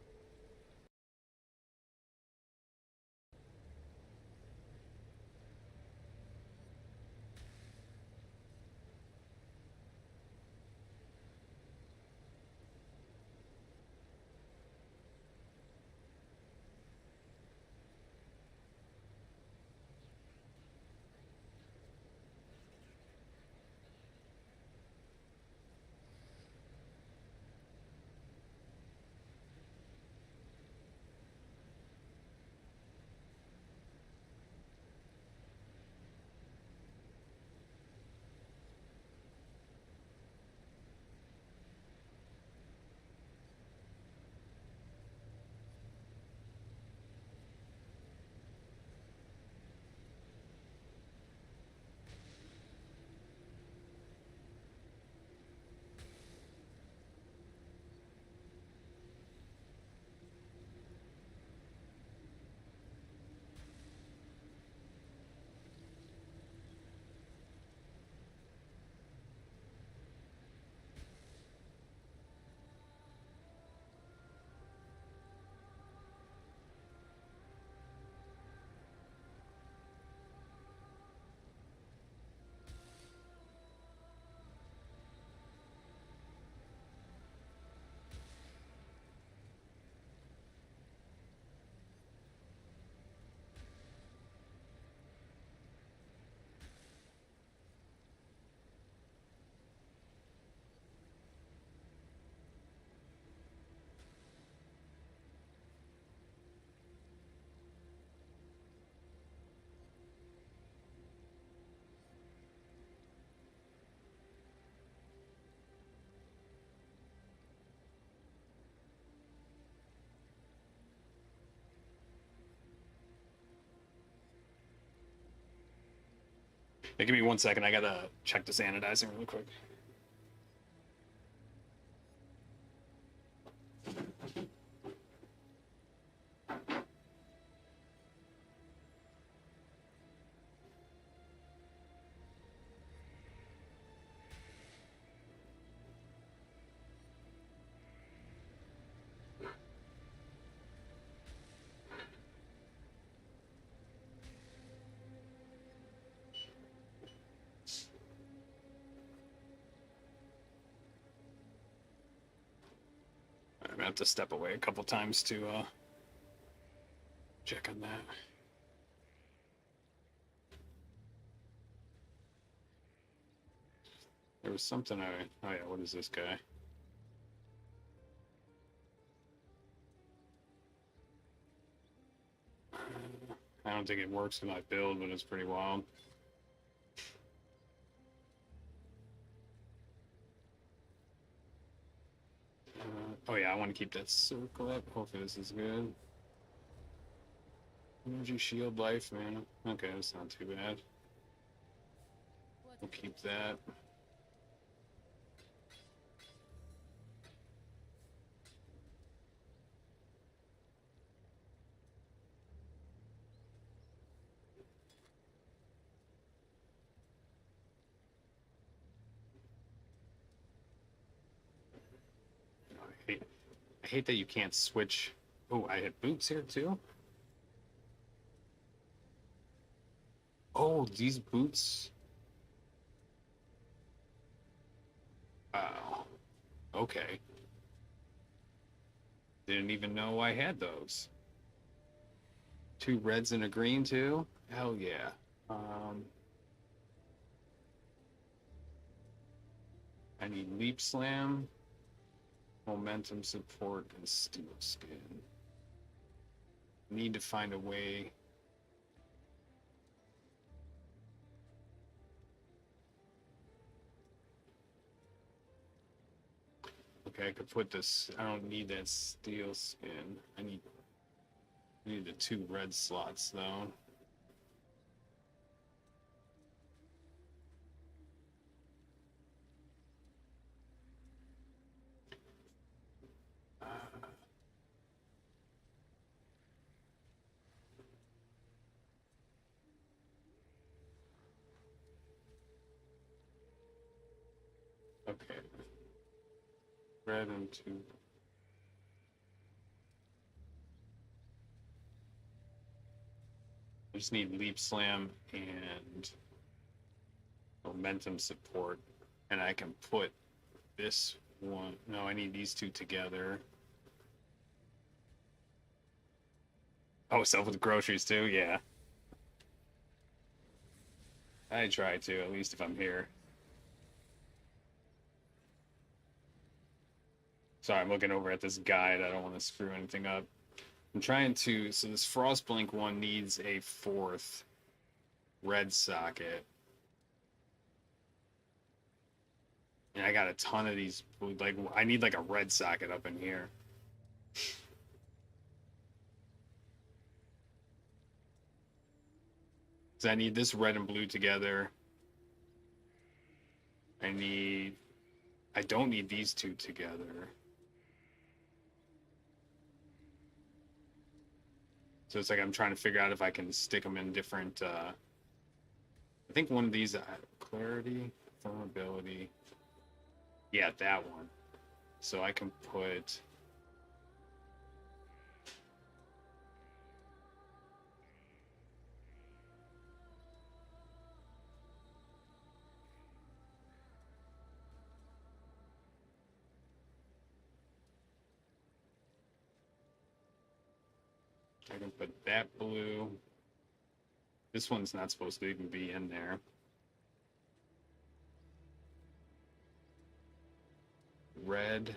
Hey, give me 1 second. I gotta check the sanitizing really quick. I'm gonna have to step away a couple times to check on that. There was something oh yeah, what is this guy? I don't think it works in my build, but it's pretty wild. Oh yeah, I want to keep that circle up. Hopefully this is good. Energy shield life, man. Okay, that's not too bad. We'll keep that. I hate that you can't switch. Oh, I had boots here too. Oh, these boots. Oh, okay. Didn't even know I had those. 2 reds and a green too. Hell yeah. I need leap slam, momentum support, and steel skin. Need to find a way. Okay, I could put this. I don't need that steel skin. I need the 2 red slots though. Okay. Red and 2. I just need leap slam and momentum support, and I can put this one. No, I need these 2 together. Oh, stuff with groceries too. Yeah, I try to, at least if I'm here. Sorry, I'm looking over at this guide. I don't want to screw anything up. I'm trying to. So this Frostblink one needs a 4th red socket. And I got a ton of these. Like, I need like a red socket up in here. So I need this red and blue together. I don't need these 2 together. So it's like I'm trying to figure out if I can stick them in different, I think one of these, clarity, firmability. Yeah, that one. So I can put, that blue. This one's not supposed to even be in there. Red,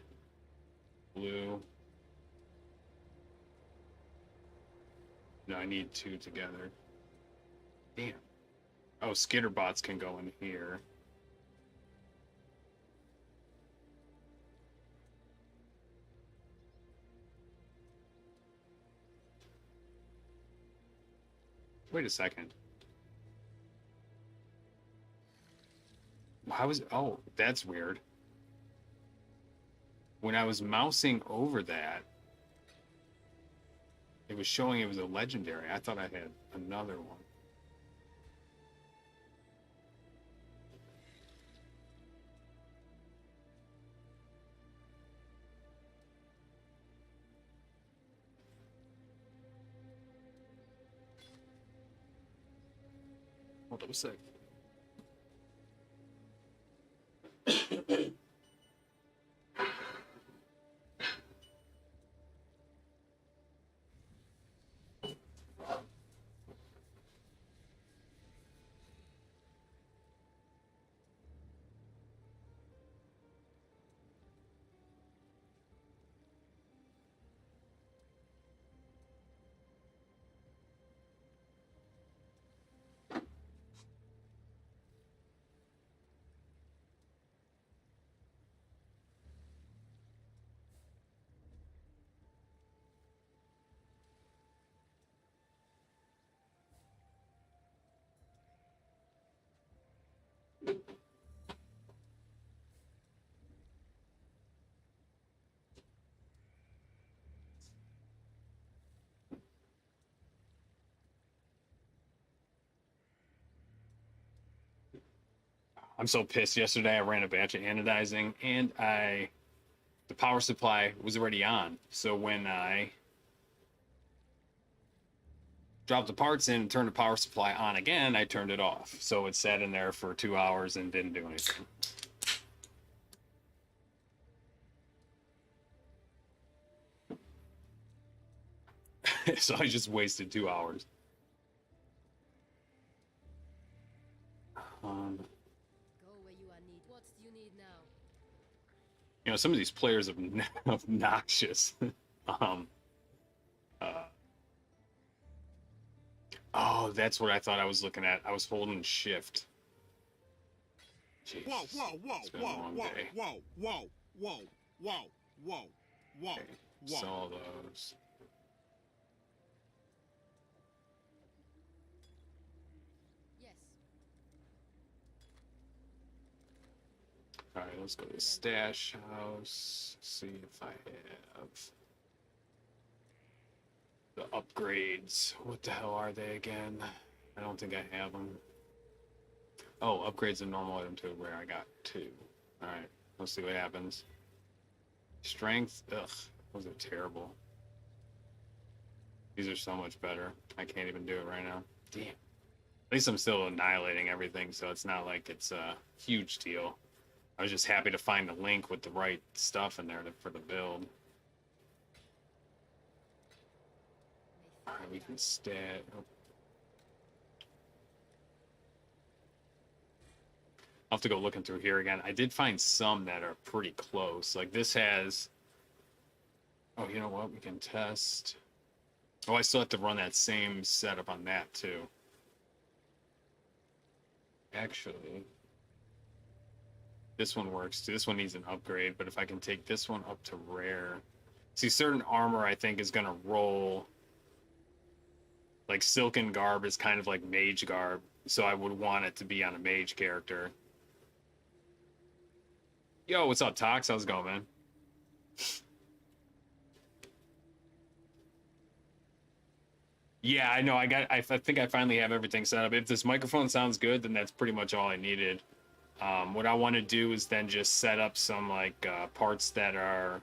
blue. No, I need 2 together. Damn. Oh, skitterbots can go in here. Wait a second. How was it? Oh, that's weird. When I was mousing over that, it was showing it was a legendary. I thought I had another one. Hold on a sec. I'm so pissed. Yesterday I ran a batch of anodizing and the power supply was already on. So when I dropped the parts in and turned the power supply on again, I turned it off. So it sat in there for 2 hours and didn't do anything. So I just wasted 2 hours. Go where you are needed. What do you need now? You know, some of these players are obnoxious. Oh, that's what I thought I was looking at. I was holding shift. Jeez. Whoa, whoa, whoa, It's been a whoa, long whoa, day. whoa, whoa, whoa, whoa, whoa, whoa, Okay, whoa. saw those. Yes. All right, let's go to the stash house. See if I have the upgrades. What the hell are they again? I don't think I have them. Oh, upgrades a normal item to a rare. I got 2. All right, let's see what happens. Strength, ugh, those are terrible. These are so much better. I can't even do it right now. Damn. At least I'm still annihilating everything, so it's not like it's a huge deal. I was just happy to find the link with the right stuff in there for the build. All right, we can stat. Oh. I'll have to go looking through here again. I did find some that are pretty close. Like this has... Oh, you know what? We can test. Oh, I still have to run that same setup on that too. Actually, this one works too. This one needs an upgrade, but if I can take this one up to rare... See, certain armor I think is going to roll... Like Silken Garb is kind of like Mage Garb, so I would want it to be on a Mage character. Yo, what's up, Tox? How's it going, man? Yeah, I know. I think I finally have everything set up. If this microphone sounds good, then that's pretty much all I needed. What I want to do is then just set up some like parts that are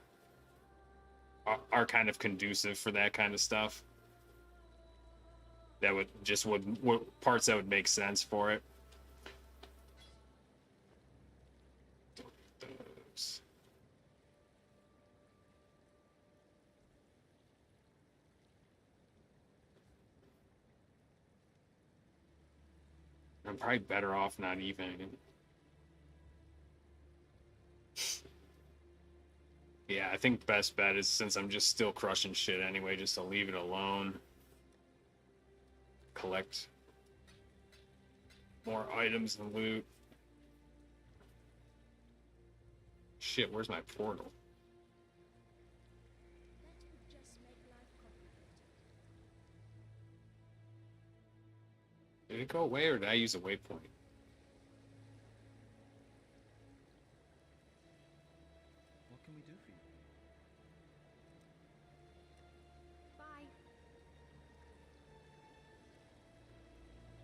kind of conducive for that kind of stuff. That would parts that would make sense for it. Those. I'm probably better off not even. Yeah, I think best bet is, since I'm just still crushing shit anyway, just to leave it alone. Collect more items and loot. Shit, where's my portal? That would just make life complicated. Did it go away or did I use a waypoint? What can we do for you? Bye.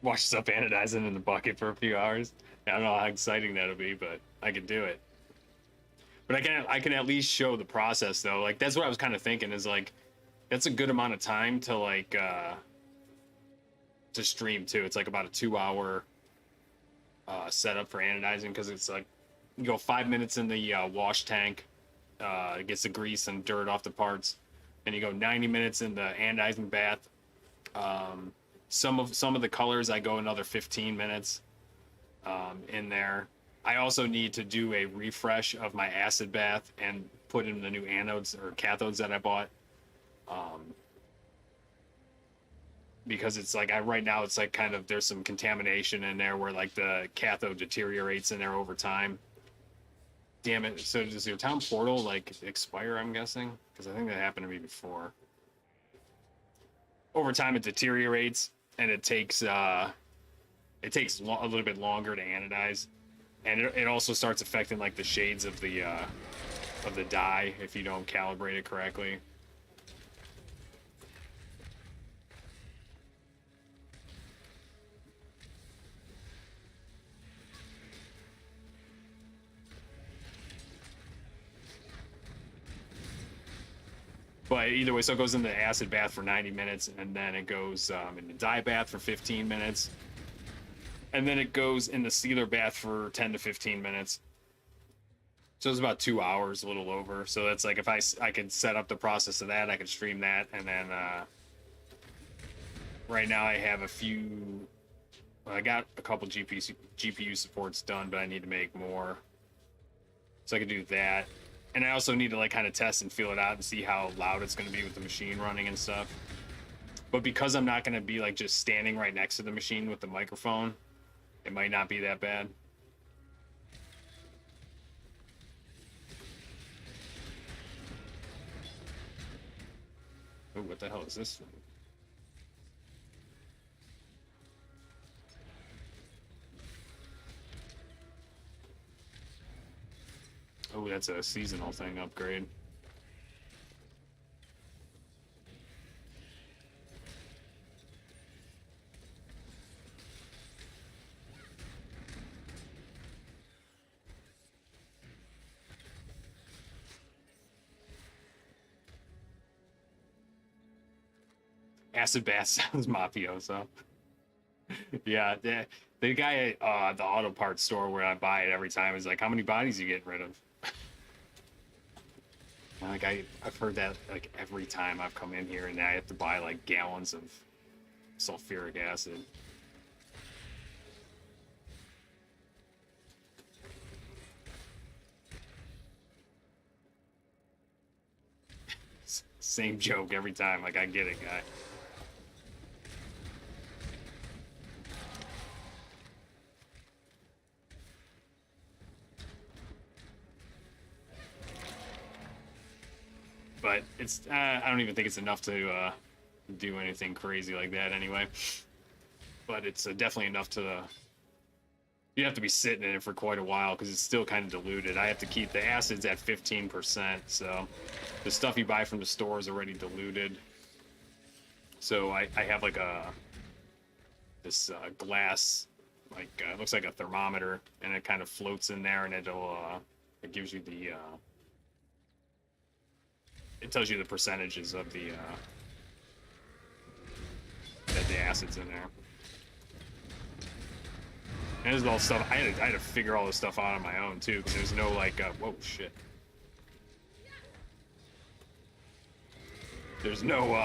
Watch this up anodizing in the bucket for a few hours. I don't know how exciting that'll be, but I could do it. But I can at least show the process though. Like that's what I was kind of thinking is like that's a good amount of time to like to stream too. It's like about a 2-hour setup for anodizing because it's like you go 5 minutes in the wash tank, it gets the grease and dirt off the parts. Then you go 90 minutes in the anodizing bath. Some of the colors I go another 15 minutes in there. I also need to do a refresh of my acid bath and put in the new anodes or cathodes that I bought. Because it's like right now it's like kind of there's some contamination in there where like the cathode deteriorates in there over time. Damn it. So does your town portal like expire, I'm guessing? Because I think that happened to me before. Over time it deteriorates and it takes a little bit longer to anodize. And it also starts affecting like the shades of the dye if you don't calibrate it correctly. But either way, so it goes into the acid bath for 90 minutes, and then it goes in the dye bath for 15 minutes, and then it goes in the sealer bath for 10 to 15 minutes. So it's about 2 hours, a little over. So that's like if I could set up the process of that, I could stream that, and then right now I have a few. Well, I got a couple GPU supports done, but I need to make more. So I could do that. And I also need to like kind of test and feel it out and see how loud it's going to be with the machine running and stuff. But because I'm not going to be like just standing right next to the machine with the microphone, it might not be that bad. Oh, what the hell is this thing? Oh, that's a seasonal thing upgrade. Acid bath sounds mafioso. Yeah, the guy at the auto parts store where I buy it every time is like, how many bodies you getting rid of? And like I've heard that like every time I've come in here, and I have to buy like gallons of sulfuric acid. Same joke every time. Like, I get it, guy. But it's I don't even think it's enough to do anything crazy like that anyway. But it's definitely enough to you have to be sitting in it for quite a while because it's still kind of diluted. I have to keep the acids at 15%, so the stuff you buy from the store is already diluted. So I have like this glass, like it looks like a thermometer, and it kind of floats in there, and it gives you the it tells you the percentages of the that the acids in there. And this is all stuff I had to figure all this stuff out on my own too, because there's no like whoa shit. There's no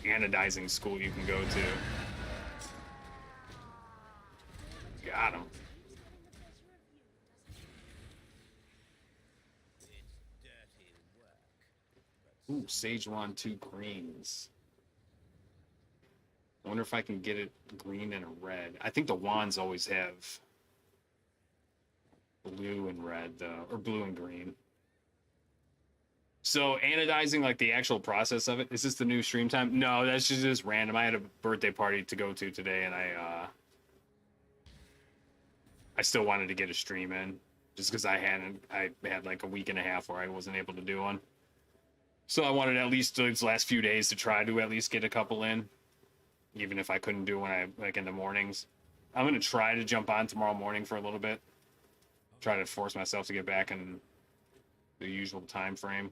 anodizing school you can go to. Got him. Ooh, Sage Wand 2 greens. I wonder if I can get it green and a red. I think the wands always have blue and red, though, or blue and green. So anodizing, like the actual process of it, is this the new stream time? No, that's just random. I had a birthday party to go to today, and I still wanted to get a stream in, just because I had like a week and a half where I wasn't able to do one. So I wanted at least these last few days to try to at least get a couple in, even if I couldn't do when like in the mornings. I'm gonna try to jump on tomorrow morning for a little bit, try to force myself to get back in the usual time frame.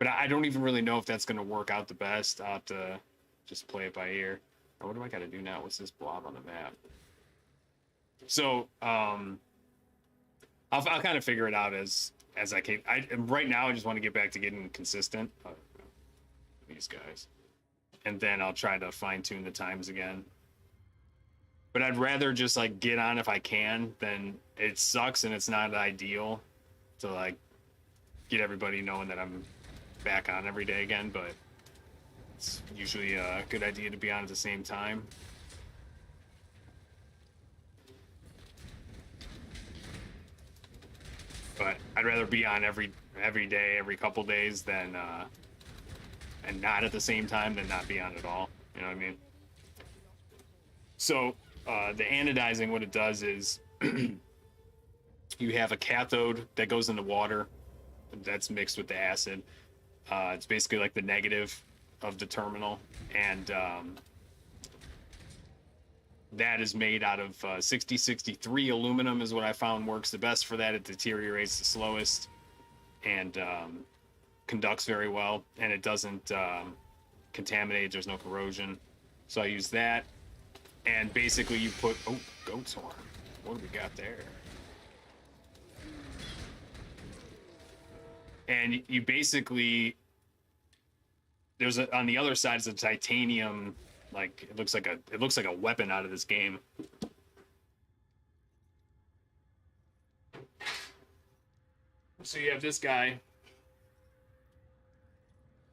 But I don't even really know if that's gonna work out the best. I'll have to just play it by ear. What do I gotta do now? What's this blob on the map? So I'll kind of figure it out as I can. Right now I just want to get back to getting consistent. These guys, and then I'll try to fine tune the times again. But I'd rather just like get on if I can. Than it sucks and it's not ideal to like get everybody knowing that I'm back on every day again. But it's usually a good idea to be on at the same time. But I'd rather be on every day, every couple days than and not at the same time than not be on at all. You know what I mean? So the anodizing, what it does is you have a cathode that goes in the water that's mixed with the acid. It's basically like the negative of the terminal, and that is made out of 6063 aluminum is what I found works the best for that. It deteriorates the slowest, and conducts very well, and it doesn't contaminate. There's no corrosion. So I use that, and basically you put goat's horn. What do we got there? And you basically on the other side is a titanium, like it looks like a weapon out of this game. So you have this guy,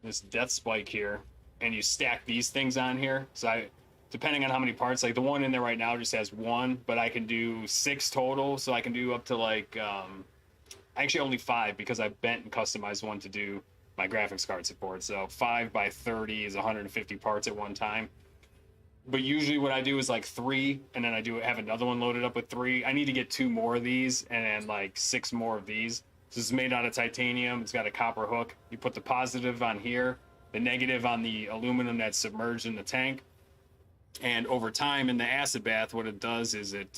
this death spike here, and you stack these things on here. So depending on how many parts, like the one in there right now just has one, but I can do 6 total. So I can do up to like, actually only 5 because I bent and customized one to do my graphics card support. So 5 by 30 is 150 parts at one time. But usually what I do is like 3, and then I have another one loaded up with 3. I need to get 2 more of these and then like 6 more of these. This is made out of titanium. It's got a copper hook. You put the positive on here, the negative on the aluminum that's submerged in the tank. And over time in the acid bath, what it does is it,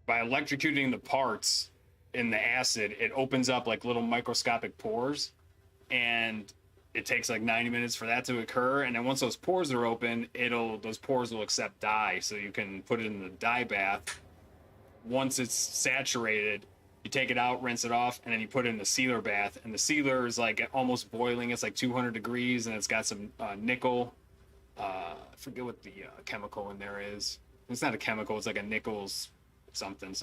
by electrocuting the parts in the acid, it opens up like little microscopic pores, and it takes like 90 minutes for that to occur. And then once those pores are open, those pores will accept dye. So you can put it in the dye bath. Once it's saturated, you take it out, rinse it off, and then you put it in the sealer bath. And the sealer is like almost boiling. It's like 200 degrees, and it's got some nickel. I forget what the chemical in there is. It's not a chemical. It's like a nickel's something.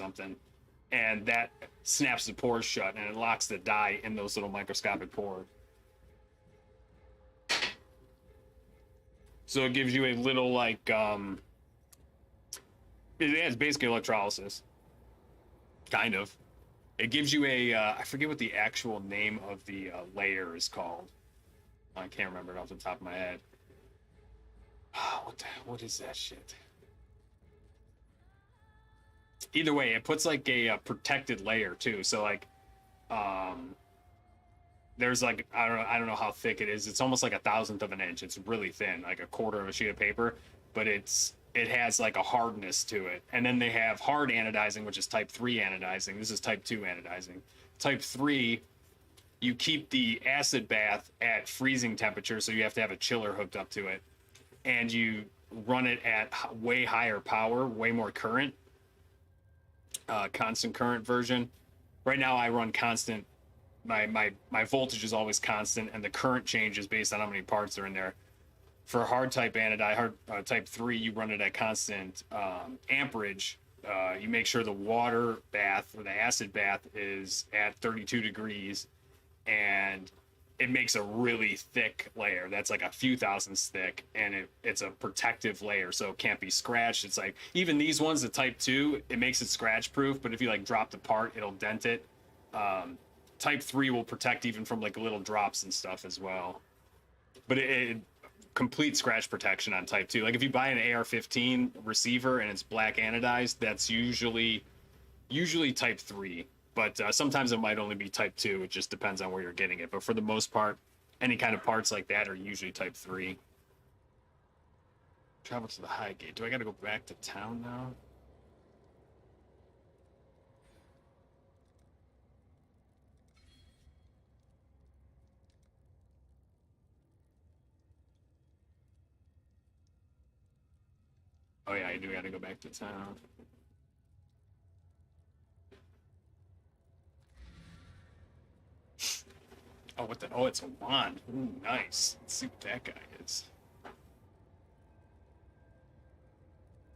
And that snaps the pores shut, and it locks the dye in those little microscopic pores. So it gives you a little like, it's basically electrolysis. Kind of. It gives you I forget what the actual name of the layer is called. I can't remember it off the top of my head. What is that shit? Either way, it puts like a protected layer too. So like, there's like, I don't know how thick it is. It's almost like 1/1000th of an inch. It's really thin, like 1/4 of a sheet of paper, but it has like a hardness to it. And then they have hard anodizing, which is type 3 anodizing. This is type 2 anodizing. Type 3, you keep the acid bath at freezing temperature, so you have to have a chiller hooked up to it. And you run it at way higher power, way more current, constant current version. Right now I run constant. My voltage is always constant, and the current changes based on how many parts are in there. For hard type type 3, you run it at constant amperage. You make sure the water bath or the acid bath is at 32 degrees, and it makes a really thick layer that's like a few thousandths thick, and it's a protective layer, so it can't be scratched. It's like even these ones, the type 2, it makes it scratch proof, but if you like drop the part, it'll dent it. Type 3 will protect even from like little drops and stuff as well, but it complete scratch protection on type 2. Like if you buy an AR-15 receiver and it's black anodized, that's usually type 3. But sometimes it might only be type 2. It just depends on where you're getting it. But for the most part, any kind of parts like that are usually type 3. Travel to the high gate. Do I got to go back to town now? Oh yeah, I do got to go back to town. Oh, what the? Oh, it's a wand. Ooh, nice. Let's see what that guy is.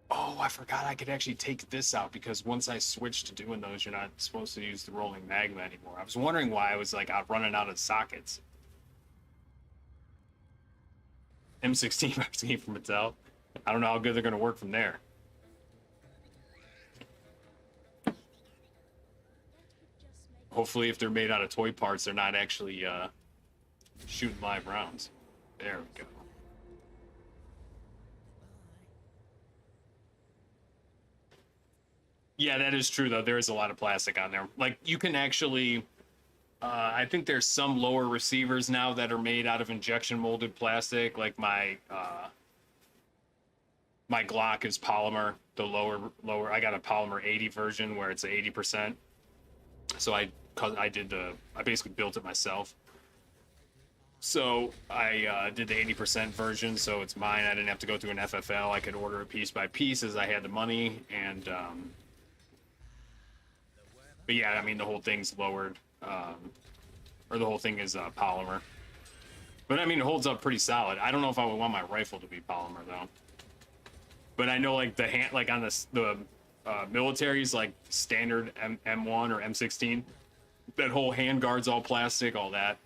Oh, I forgot I could actually take this out, because once I switched to doing those, you're not supposed to use the rolling magma anymore. I was wondering why I was like running out of sockets. M16 vaccine from Mattel. I don't know how good they're going to work from there. Hopefully, if they're made out of toy parts, they're not actually shooting live rounds. There we go. Yeah, that is true, though. There is a lot of plastic on there. Like, you can actually... I think there's some lower receivers now that are made out of injection molded plastic. Like my Glock is polymer. The lower I got a polymer 80 version where it's 80%. So cause I basically built it myself. So I did the 80% version, so it's mine. I didn't have to go through an FFL. I could order it piece by piece as I had the money, and but yeah, I mean the whole thing's lowered, or the whole thing is polymer. But I mean it holds up pretty solid. I don't know if I would want my rifle to be polymer though. But I know like the hand, like on the military's like standard M1 or M16, that whole hand guard's all plastic, all that.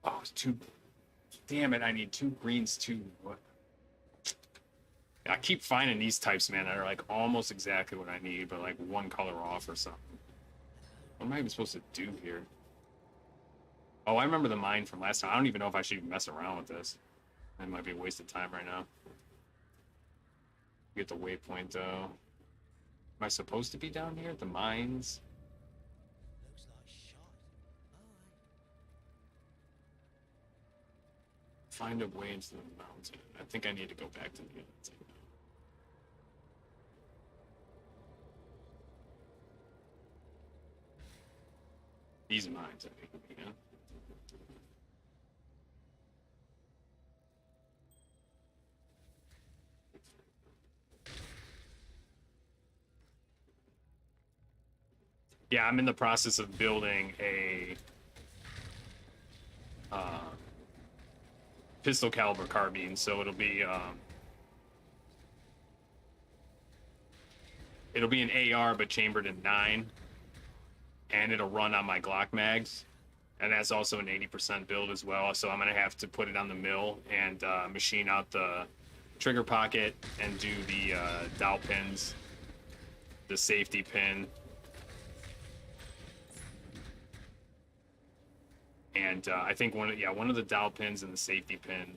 Oh, it's two. Damn it! I need 2 greens too. What? I keep finding these types, man, that are like almost exactly what I need, but like 1 color off or something. What am I even supposed to do here? Oh, I remember the mine from last time. I don't even know if I should even mess around with this. It might be a waste of time right now. Get the waypoint though. Am I supposed to be down here at the mines? Looks like shot. Find a way into the mountain. I think I need to go back to the other thing. These mines, I think, again. Yeah, I'm in the process of building a pistol caliber carbine, so it'll be an AR but chambered in 9, and it'll run on my Glock mags, and that's also an 80% build as well. So I'm gonna have to put it on the mill and machine out the trigger pocket and do the dowel pins, the safety pin. And I think one of the dowel pins and the safety pin,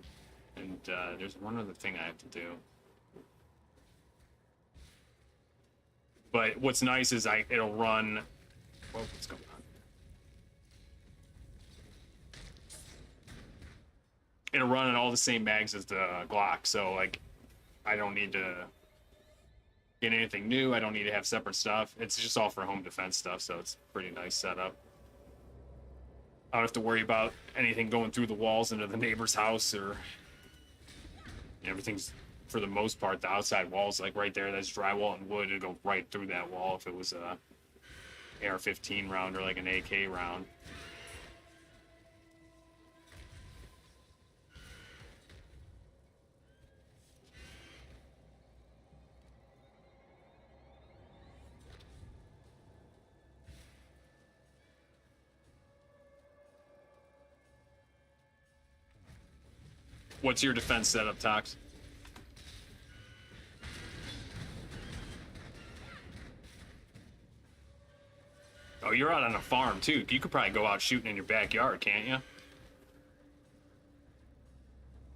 and there's one other thing I have to do. But what's nice is it'll run. Whoa, what's going on? It'll run on all the same mags as the Glock, so like I don't need to get anything new. I don't need to have separate stuff. It's just all for home defense stuff, so it's a pretty nice setup. I don't have to worry about anything going through the walls into the neighbor's house, or everything's, for the most part, the outside walls, like right there, that's drywall and wood. It'd go right through that wall if it was a AR-15 round or like an AK round. What's your defense setup, Tox? Oh, you're out on a farm too. You could probably go out shooting in your backyard, can't you?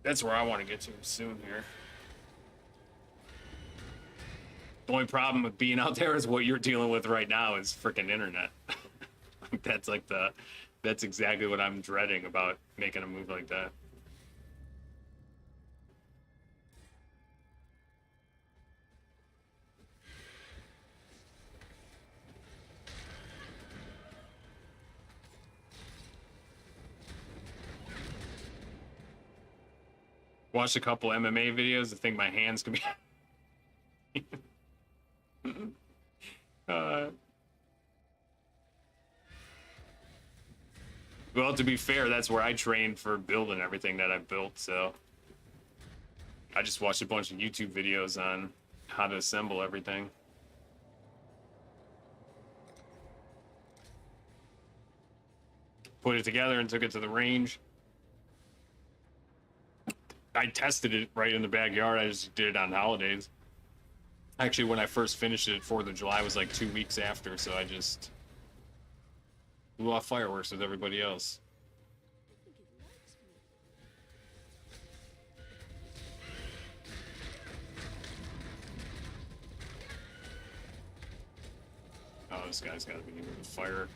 That's where I want to get to soon here. The only problem with being out there is what you're dealing with right now is freaking internet. That's exactly what I'm dreading about making a move like that. Watched a couple MMA videos. I think my hands can be. Well, to be fair, that's where I trained for building everything that I've built. So I just watched a bunch of YouTube videos on how to assemble everything. Put it together and took it to the range. I tested it right in the backyard. I just did it on holidays. Actually, when I first finished it, 4th of July was like 2 weeks after, so I just blew off fireworks with everybody else. I think it likes me. Oh, this guy's got to be able to fire.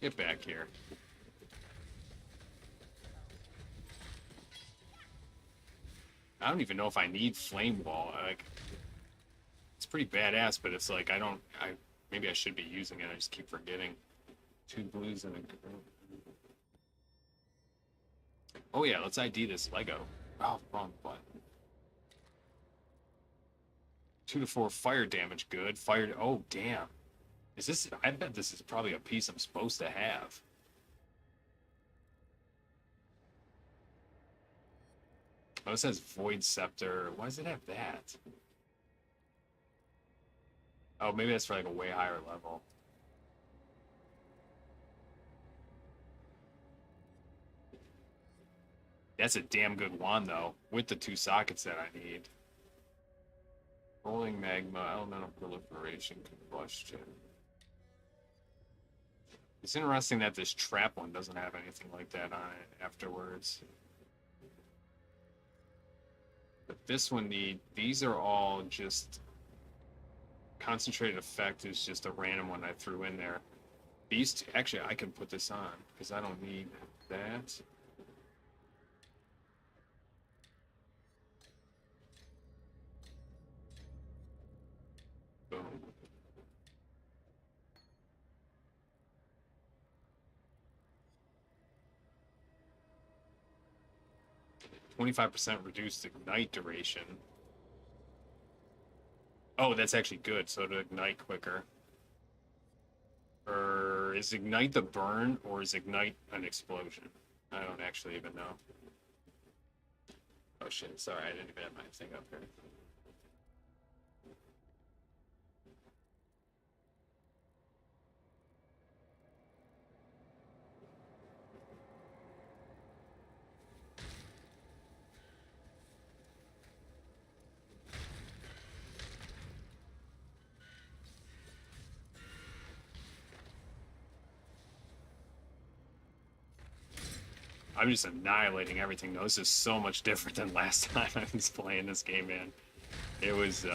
Get back here. I don't even know if I need flame wall. Like, it's pretty badass, but it's like maybe I should be using it. I just keep forgetting. 2 blues and a. Oh yeah, let's ID this Lego. Oh, wrong button. 2 to 4 fire damage. Good. Fire. Oh damn. Is this? I bet this is probably a piece I'm supposed to have. Oh, it says Void Scepter. Why does it have that? Oh, maybe that's for like a way higher level. That's a damn good wand, though, with the 2 sockets that I need. Rolling magma, elemental proliferation, combustion. It's interesting that this trap one doesn't have anything like that on it afterwards. But this one these are all just concentrated effect is just a random one I threw in there. These two, actually I can put this on because I don't need that. Boom. 25% reduced ignite duration. Oh, that's actually good. So to ignite quicker. Or is ignite the burn or is ignite an explosion? I don't actually even know. Oh shit, sorry, I didn't even have my thing up here. I'm just annihilating everything, though. This is so much different than last time I was playing this game, man. It was,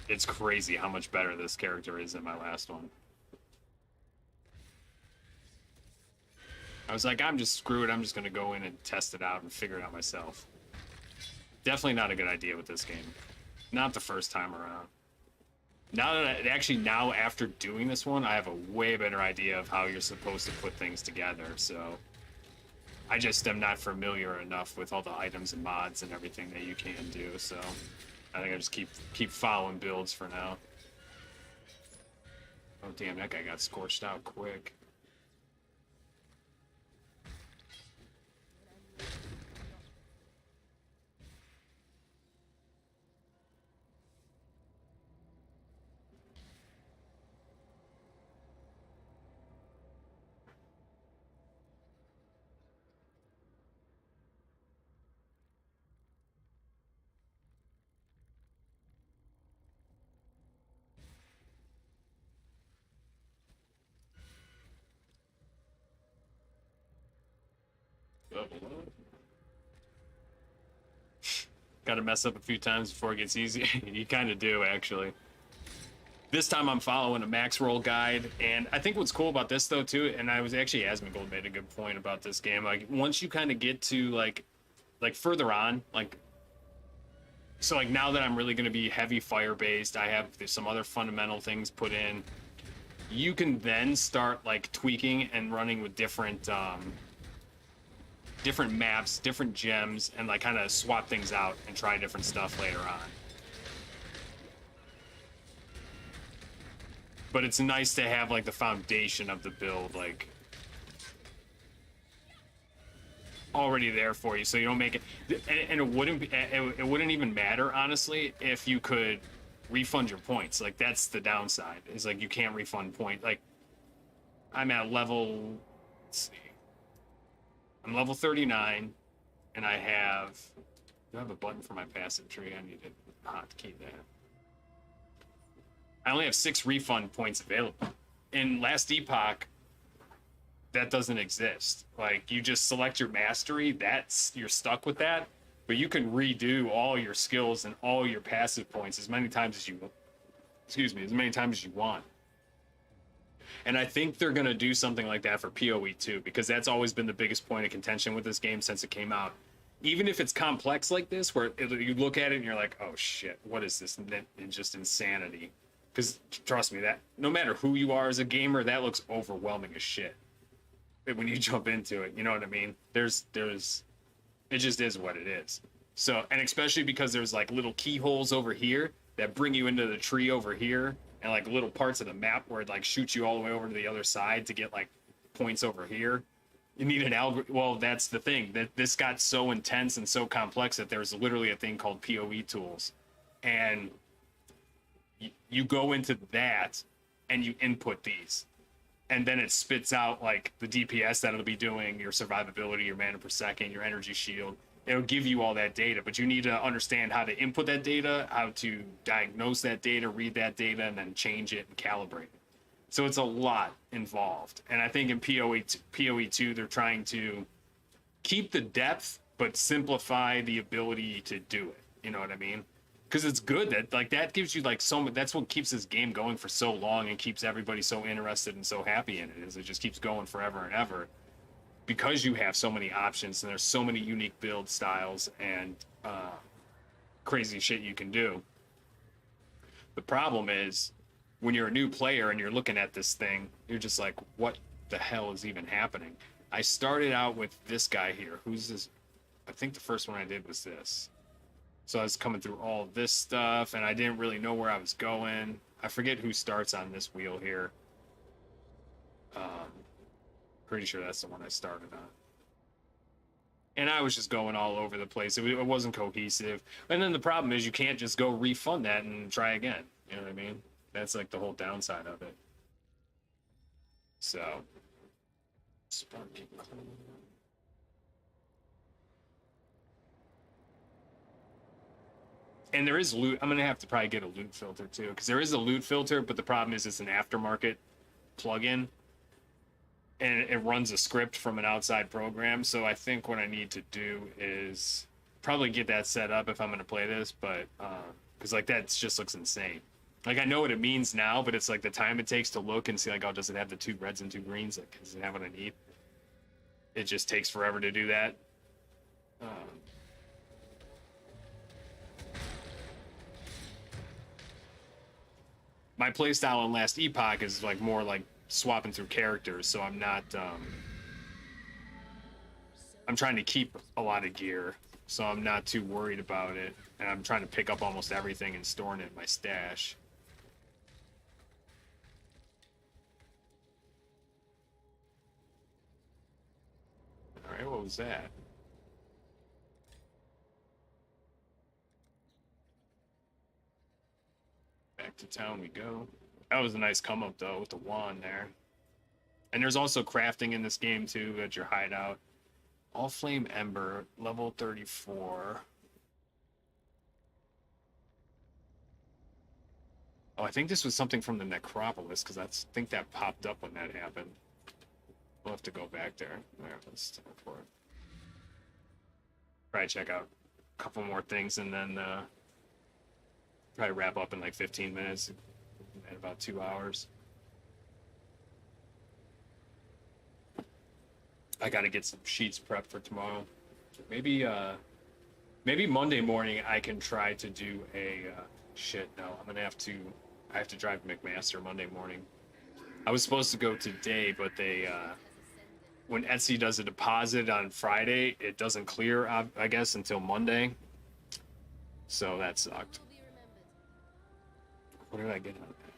it's crazy how much better this character is than my last one. I was like, I'm just screw it. I'm just going to go in and test it out and figure it out myself. Definitely not a good idea with this game. Not the first time around. Now after doing this one, I have a way better idea of how you're supposed to put things together, so I just am not familiar enough with all the items and mods and everything that you can do, so I think I just keep following builds for now. Oh damn, that guy got scorched out quick. Got to mess up a few times before it gets easy. You kind of do, actually. This time I'm following a max roll guide, and I think what's cool about this, though, too, and I was actually, Asmongold made a good point about this game, like, once you kind of get to, like further on, like, so, like, now that I'm really going to be heavy fire-based, I have some other fundamental things put in, you can then start, like, tweaking and running with different maps, different gems, and like kind of swap things out and try different stuff later on. But it's nice to have like the foundation of the build like already there for you, so you don't make it. And it wouldn't even matter honestly if you could refund your points. Like that's the downside. Is like you can't refund point. Like I'm at level. Let's see. I'm level 39, and I have... Do I have a button for my passive tree? I need to hotkey that. I only have 6 refund points available. In Last Epoch, that doesn't exist. Like, you just select your mastery, you're stuck with that, but you can redo all your skills and all your passive points as many times as you... Excuse me, as many times as you want. And I think they're going to do something like that for PoE too, because that's always been the biggest point of contention with this game since it came out. Even if it's complex like this, where you look at it and you're like, oh shit, what is this? And it's just insanity. Because trust me, that no matter who you are as a gamer, that looks overwhelming as shit when you jump into it. You know what I mean? There's it just is what it is. So, and especially because there's like little keyholes over here that bring you into the tree over here, and like little parts of the map where it like shoots you all the way over to the other side to get like points over here. You need an algorithm. Well, that's the thing, that this got so intense and so complex that there's literally a thing called PoE tools, and you go into that and you input these, and then it spits out like the DPS that it'll be doing, your survivability, your mana per second, your energy shield. It'll give you all that data, but you need to understand how to input that data, how to diagnose that data, read that data, and then change it and calibrate it. So it's a lot involved. And I think in PoE 2, they're trying to keep the depth, but simplify the ability to do it. You know what I mean? Because it's good that like that gives you like so much. That's what keeps this game going for so long and keeps everybody so interested and so happy in it. Is it just keeps going forever and ever, because you have so many options and there's so many unique build styles and crazy shit you can do. The problem is when you're a new player and you're looking at this thing, you're just like, what the hell is even happening? I started out with this guy here. Who's this? I think the first one I did was this. So I was coming through all this stuff and I didn't really know where I was going. I forget who starts on this wheel here. Pretty sure that's the one I started on. And I was just going all over the place. It wasn't cohesive. And then the problem is you can't just go refund that and try again. You know what I mean? That's like the whole downside of it. So, Sparky. And there is loot. I'm gonna have to probably get a loot filter too, because there is a loot filter, but the problem is it's an aftermarket plugin, and it runs a script from an outside program. So I think what I need to do is probably get that set up if I'm gonna play this, but because like that just looks insane. Like I know what it means now, but it's like the time it takes to look and see like, oh, does it have the 2 reds and 2 greens? Like, does it have what I need? It just takes forever to do that. My playstyle on Last Epoch is like more like swapping through characters, so I'm not I'm trying to keep a lot of gear, so I'm not too worried about it, and I'm trying to pick up almost everything and storing it in my stash. All right, what was that? Back to town we go. That was a nice come up though with the wand there. And there's also crafting in this game too at your hideout. All Flame Ember, level 34. Oh, I think this was something from the Necropolis, because I think that popped up when that happened. We'll have to go back there. All right, let's teleport. Probably check out a couple more things and then probably wrap up in like 15 minutes at about 2 hours. I gotta get some sheets prepped for tomorrow. Maybe Monday morning I can try to do a shit. No, I have to drive McMaster Monday morning. I was supposed to go today, but they when Etsy does a deposit on Friday, it doesn't clear, I guess, until Monday. So that sucked. What did I get on that?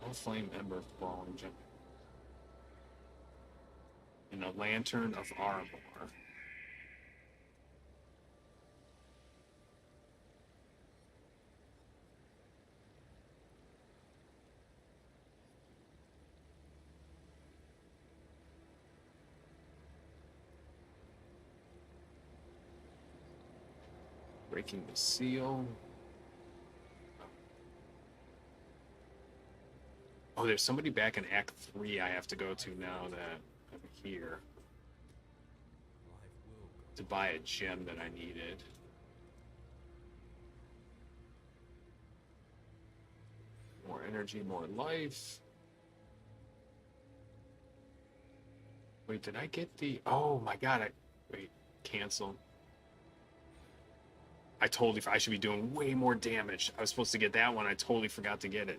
All Flame Ember Falling Gem. And a Lantern of Armor. Breaking the Seal. Oh, there's somebody back in Act 3 I have to go to now that I'm here. Life will go to buy a gem that I needed. More energy, more life. Wait, did I get the... Oh my god, Wait, cancel. I should be doing way more damage. I was supposed to get that one. I totally forgot to get it.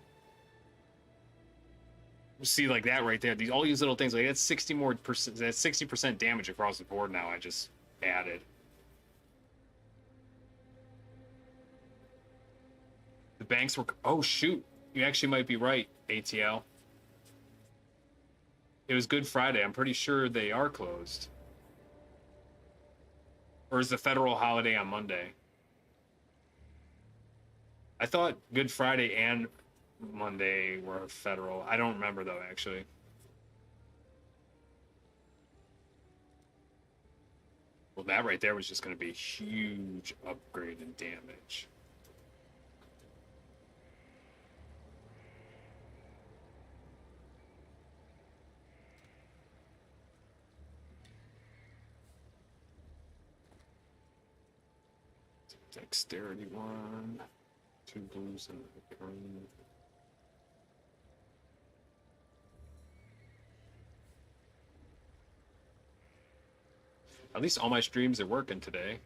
See, like that right there. All these little things. Like that's 60 more percent. That's 60% damage across the board now. I just added. The banks were. Oh shoot! You actually might be right, ATL. It was Good Friday. I'm pretty sure they are closed. Or is the federal holiday on Monday? I thought Good Friday and Monday were federal. I don't remember though, actually. Well, that right there was just going to be a huge upgrade in damage. Dexterity one, 2 blues and a green. At least all my streams are working today.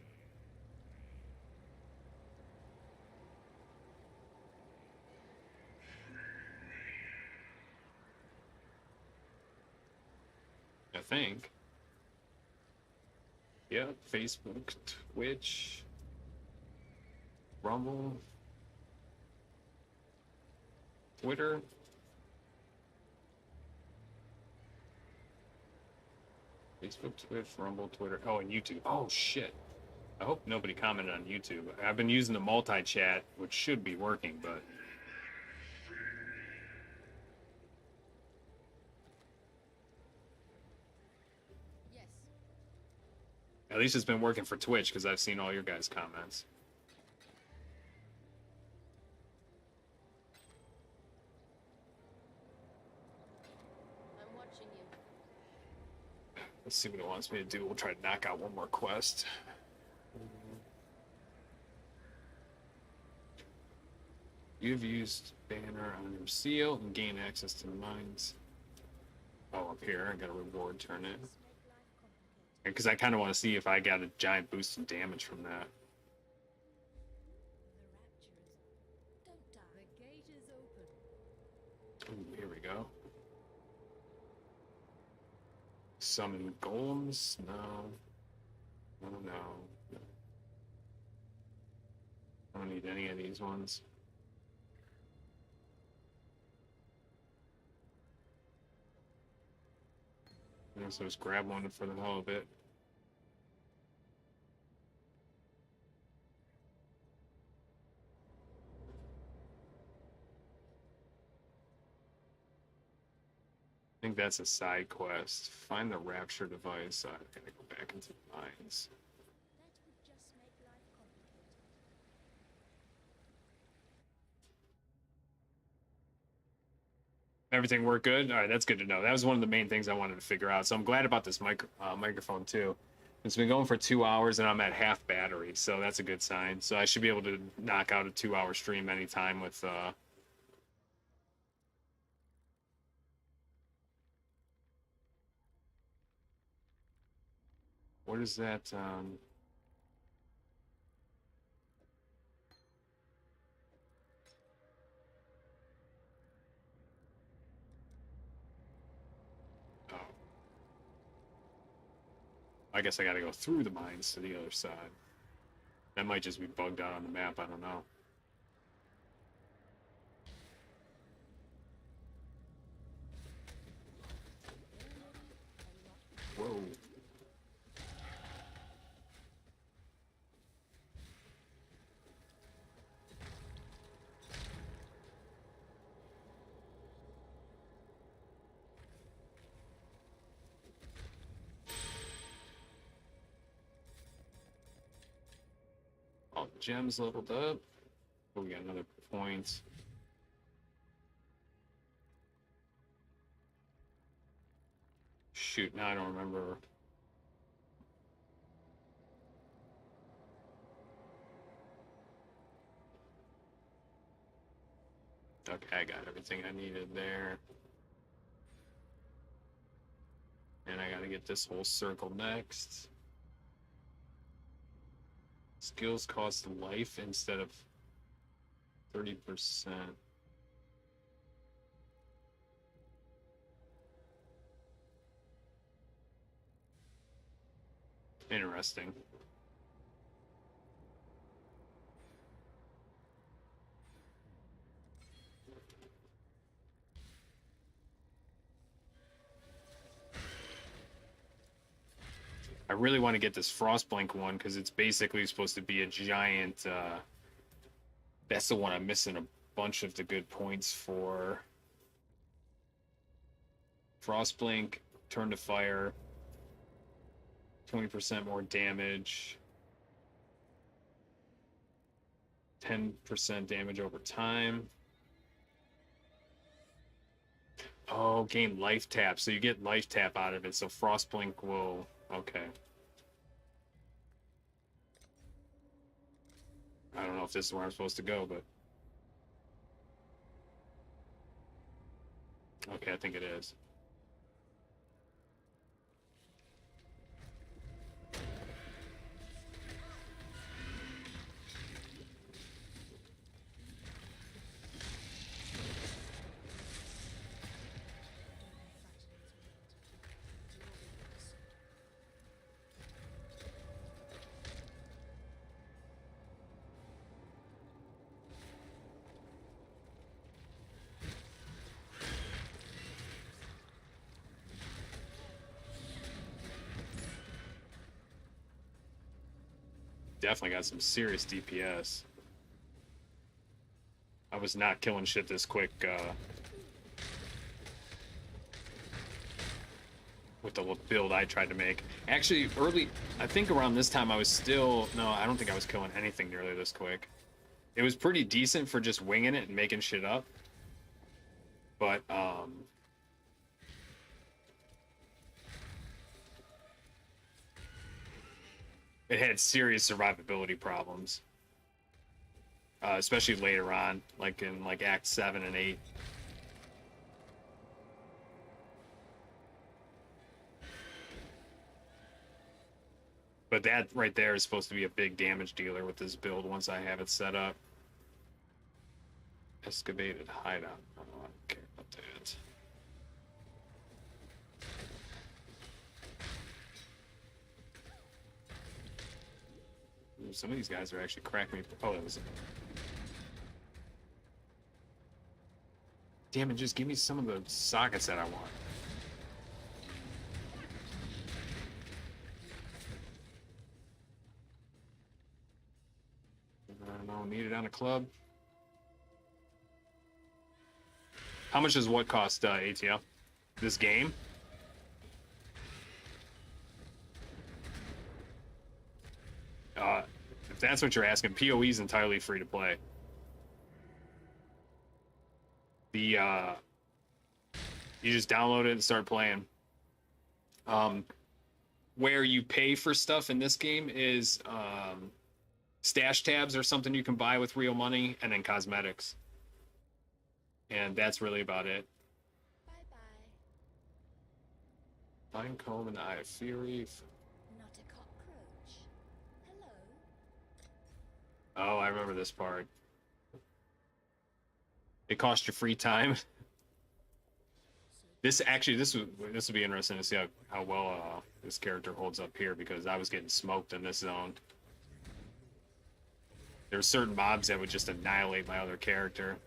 I think. Yeah, Facebook, Twitch, Rumble, Twitter. Facebook, Twitch, Rumble, Twitter. Oh, and YouTube. Oh, shit. I hope nobody commented on YouTube. I've been using the multi-chat, which should be working, but... Yes. At least it's been working for Twitch, because I've seen all your guys' comments. I'm watching you. Let's see what it wants me to do. We'll try to knock out one more quest. You've used banner on your seal and gain access to the mines. Oh, up here, I got a reward turn in. Because I kind of want to see if I got a giant boost in damage from that. The rapture is. Don't die. The gate is open. Ooh, here we go. Summon golems? No. Oh, no. I don't need any of these ones. So just grab one for the hell of it. I think that's a side quest. Find the rapture device. I gotta go back into the mines. That would just make life complicated. Everything worked good? All right, that's good to know. That was one of the main things I wanted to figure out. So I'm glad about this microphone too. It's been going for 2 hours and I'm at half battery, so that's a good sign. So I should be able to knock out a 2-hour stream anytime with what is that? Oh. I guess I gotta go through the mines to the other side. That might just be bugged out on the map, I don't know. Whoa. All the gems leveled up. Oh, we got another point. Shoot, now I don't remember. Okay, I got everything I needed there. And I gotta get this whole circle next. Skills cost life instead of 30%. Interesting. I really want to get this Frostblink one because it's basically supposed to be a giant. That's the one I'm missing a bunch of the good points for. Frostblink, turn to fire, 20% more damage, 10% damage over time. Oh, gain life tap. So you get life tap out of it. So Frostblink will. Okay. I don't know if this is where I'm supposed to go, but. Okay, I think it is. Definitely got some serious DPS. I was not killing shit this quick with the build I tried to make. Actually, early, I think around this time I was still, no, I don't think I was killing anything nearly this quick. It was pretty decent for just winging it and making shit up. But, it had serious survivability problems. Especially later on, like in like Act 7 and 8. But that right there is supposed to be a big damage dealer with this build once I have it set up. Excavated hideout. Oh, I don't care about that. Ooh, some of these guys are actually cracking me. Oh, that was. Damn it, just give me some of the sockets that I want. I don't know, need it on a club. How much does what cost, ATL? This game? If that's what you're asking, PoE is entirely free to play. The you just download it and start playing. Where you pay for stuff in this game is stash tabs or something you can buy with real money, and then cosmetics. And that's really about it. Bye-bye. Fine comb and Eye of Fury. Not a cockroach. Hello. Oh, I remember this part. It cost you free time. This would be interesting to see how well this character holds up here, because I was getting smoked in this zone. There were certain mobs that would just annihilate my other character.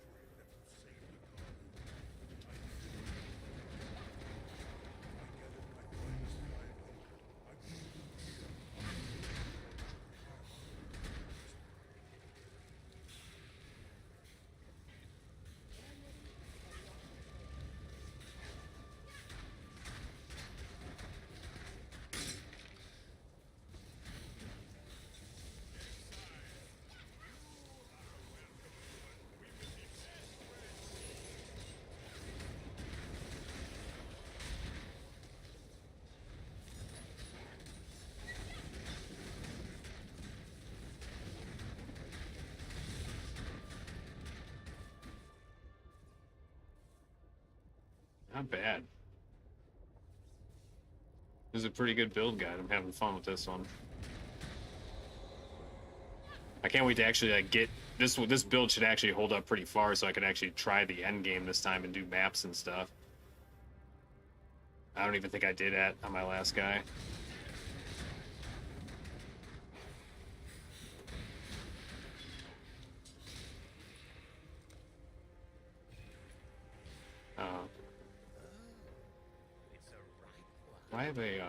Not bad. This is a pretty good build guide. I'm having fun with this one. I can't wait to actually like get this. This build should actually hold up pretty far, so I could actually try the end game this time and do maps and stuff. I don't even think I did that on my last guy. I have a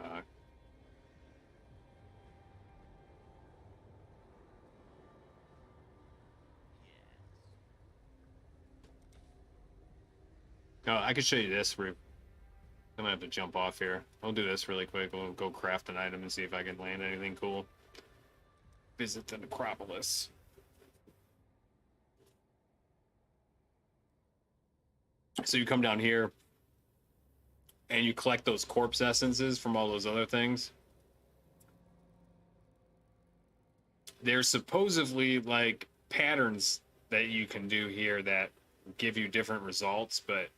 oh, I could show you this route. I'm gonna have to jump off here. I'll do this really quick. We'll go craft an item and see if I can land anything cool. Visit the Necropolis. So you come down here and you collect those corpse essences from all those other things. There's supposedly like patterns that you can do here that give you different results, but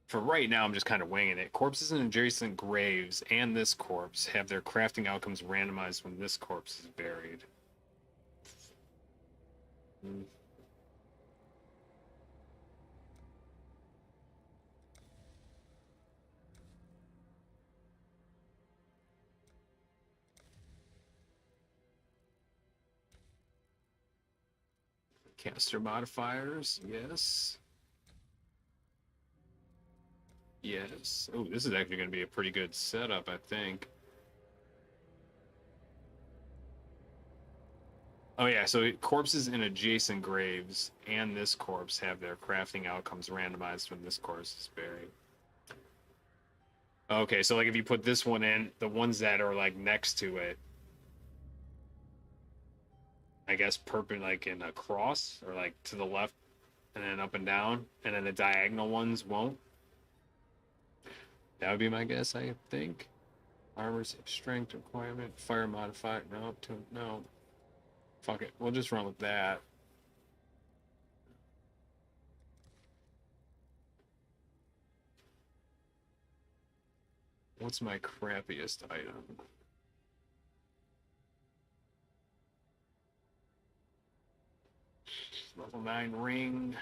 for right now, I'm just kind of winging it. Corpses in adjacent graves and this corpse have their crafting outcomes randomized when this corpse is buried. Caster modifiers, yes. Yes. Oh, this is actually going to be a pretty good setup, I think. Oh yeah, so corpses in adjacent graves and this corpse have their crafting outcomes randomized when this corpse is buried. Okay, so like if you put this one in, the ones that are like next to it, I guess like in a cross or like to the left and then up and down, and then the diagonal ones won't. That would be my guess, I think. Armor's strength requirement, fire modifier, no. Fuck it, we'll just run with that. What's my crappiest item? Level 9 ring.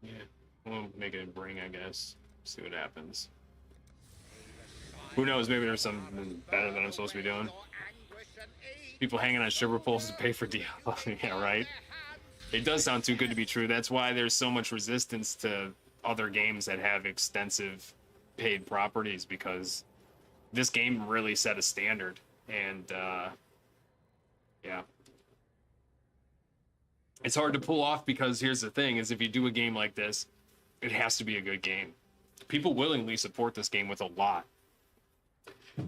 Yeah, we'll make it a ring, I guess. See what happens. Who knows? Maybe there's something better than I'm supposed to be doing. People hanging on stripper poles to pay for Diablo. Yeah, right. It does sound too good to be true. That's why there's so much resistance to other games that have extensive paid properties, because this game really set a standard. And yeah, it's hard to pull off, because here's the thing: is if you do a game like this, it has to be a good game. People willingly support this game with a lot,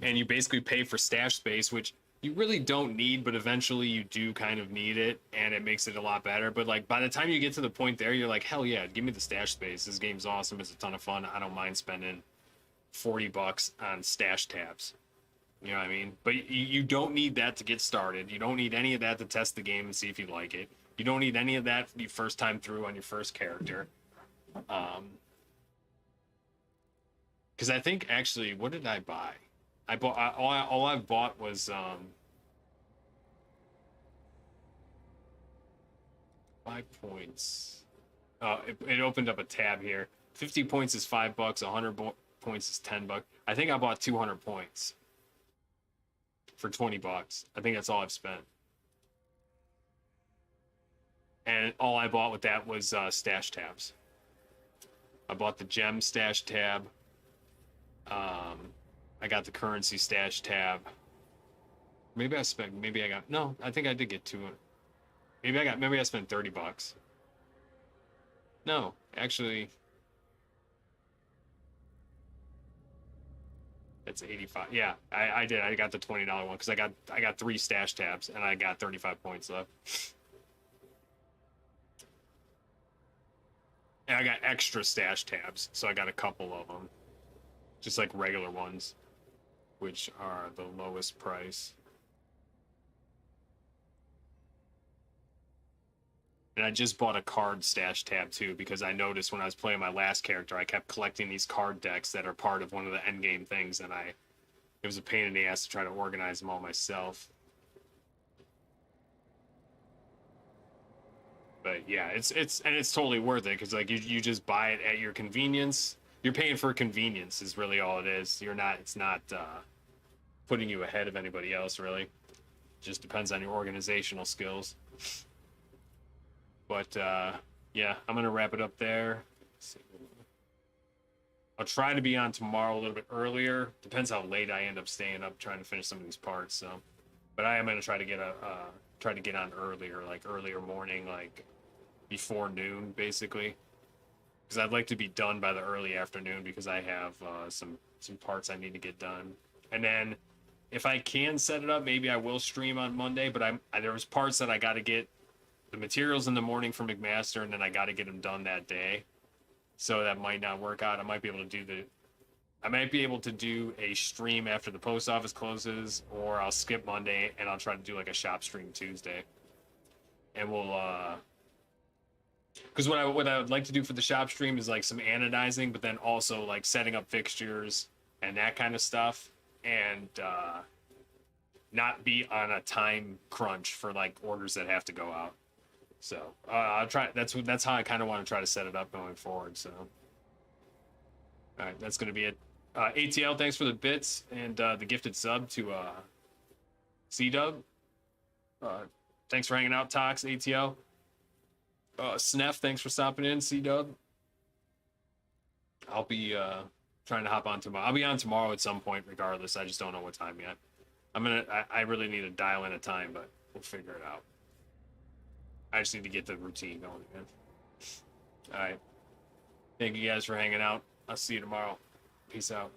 and you basically pay for stash space, which you really don't need, but eventually you do kind of need it, and it makes it a lot better. But like by the time you get to the point there, you're like, hell yeah, give me the stash space. This game's awesome. It's a ton of fun. I don't mind spending $40 on stash tabs. You know what I mean? But you don't need that to get started. You don't need any of that to test the game and see if you like it. You don't need any of that your first time through on your first character. Because I think actually, what did I buy? I bought all I bought was 5 points. It opened up a tab here. 50 points is $5. 100 points is $10. I think I bought 200 points for $20. I think that's all I've spent. And all I bought with that was stash tabs. I bought the gem stash tab. I got the currency stash tab. Maybe I got, no, I think I did get 200. Maybe I spent $30. No, actually, that's 85. Yeah, I did. I got the $20 one because I got 3 stash tabs and I got 35 points left. And I got extra stash tabs, so I got a couple of them, just like regular ones. which are the lowest price. And I just bought a card stash tab too, because I noticed when I was playing my last character, I kept collecting these card decks that are part of one of the endgame things, and it was a pain in the ass to try to organize them all myself. But yeah, it's totally worth it, because like you just buy it at your convenience. You're paying for convenience is really all it is. It's not putting you ahead of anybody else, really. Just depends on your organizational skills. But yeah, I'm gonna wrap it up there. I'll try to be on tomorrow a little bit earlier. Depends how late I end up staying up trying to finish some of these parts. So, but I am gonna try to get on earlier, like earlier morning, like before noon, basically. Because I'd like to be done by the early afternoon, because I have some parts I need to get done. And then if I can set it up, maybe I will stream on Monday. But there was parts that I got to get the materials in the morning from McMaster, and then I got to get them done that day. So that might not work out. I might be able to do a stream after the post office closes, or I'll skip Monday and I'll try to do like a shop stream Tuesday. And we'll because what I would like to do for the shop stream is like some anodizing, but then also like setting up fixtures and that kind of stuff, and not be on a time crunch for like orders that have to go out. So I'll try. That's how I kind of want to try to set it up going forward. So, all right, that's gonna be it. ATL, thanks for the bits and the gifted sub to C-Dub. Thanks for hanging out, Tox, ATL. Sneff, thanks for stopping in, C-Dub. I'll be trying to hop on tomorrow. I'll be on tomorrow at some point, regardless. I just don't know what time yet. I really need to dial in a time, but we'll figure it out. I just need to get the routine going again. All right. Thank you guys for hanging out. I'll see you tomorrow. Peace out.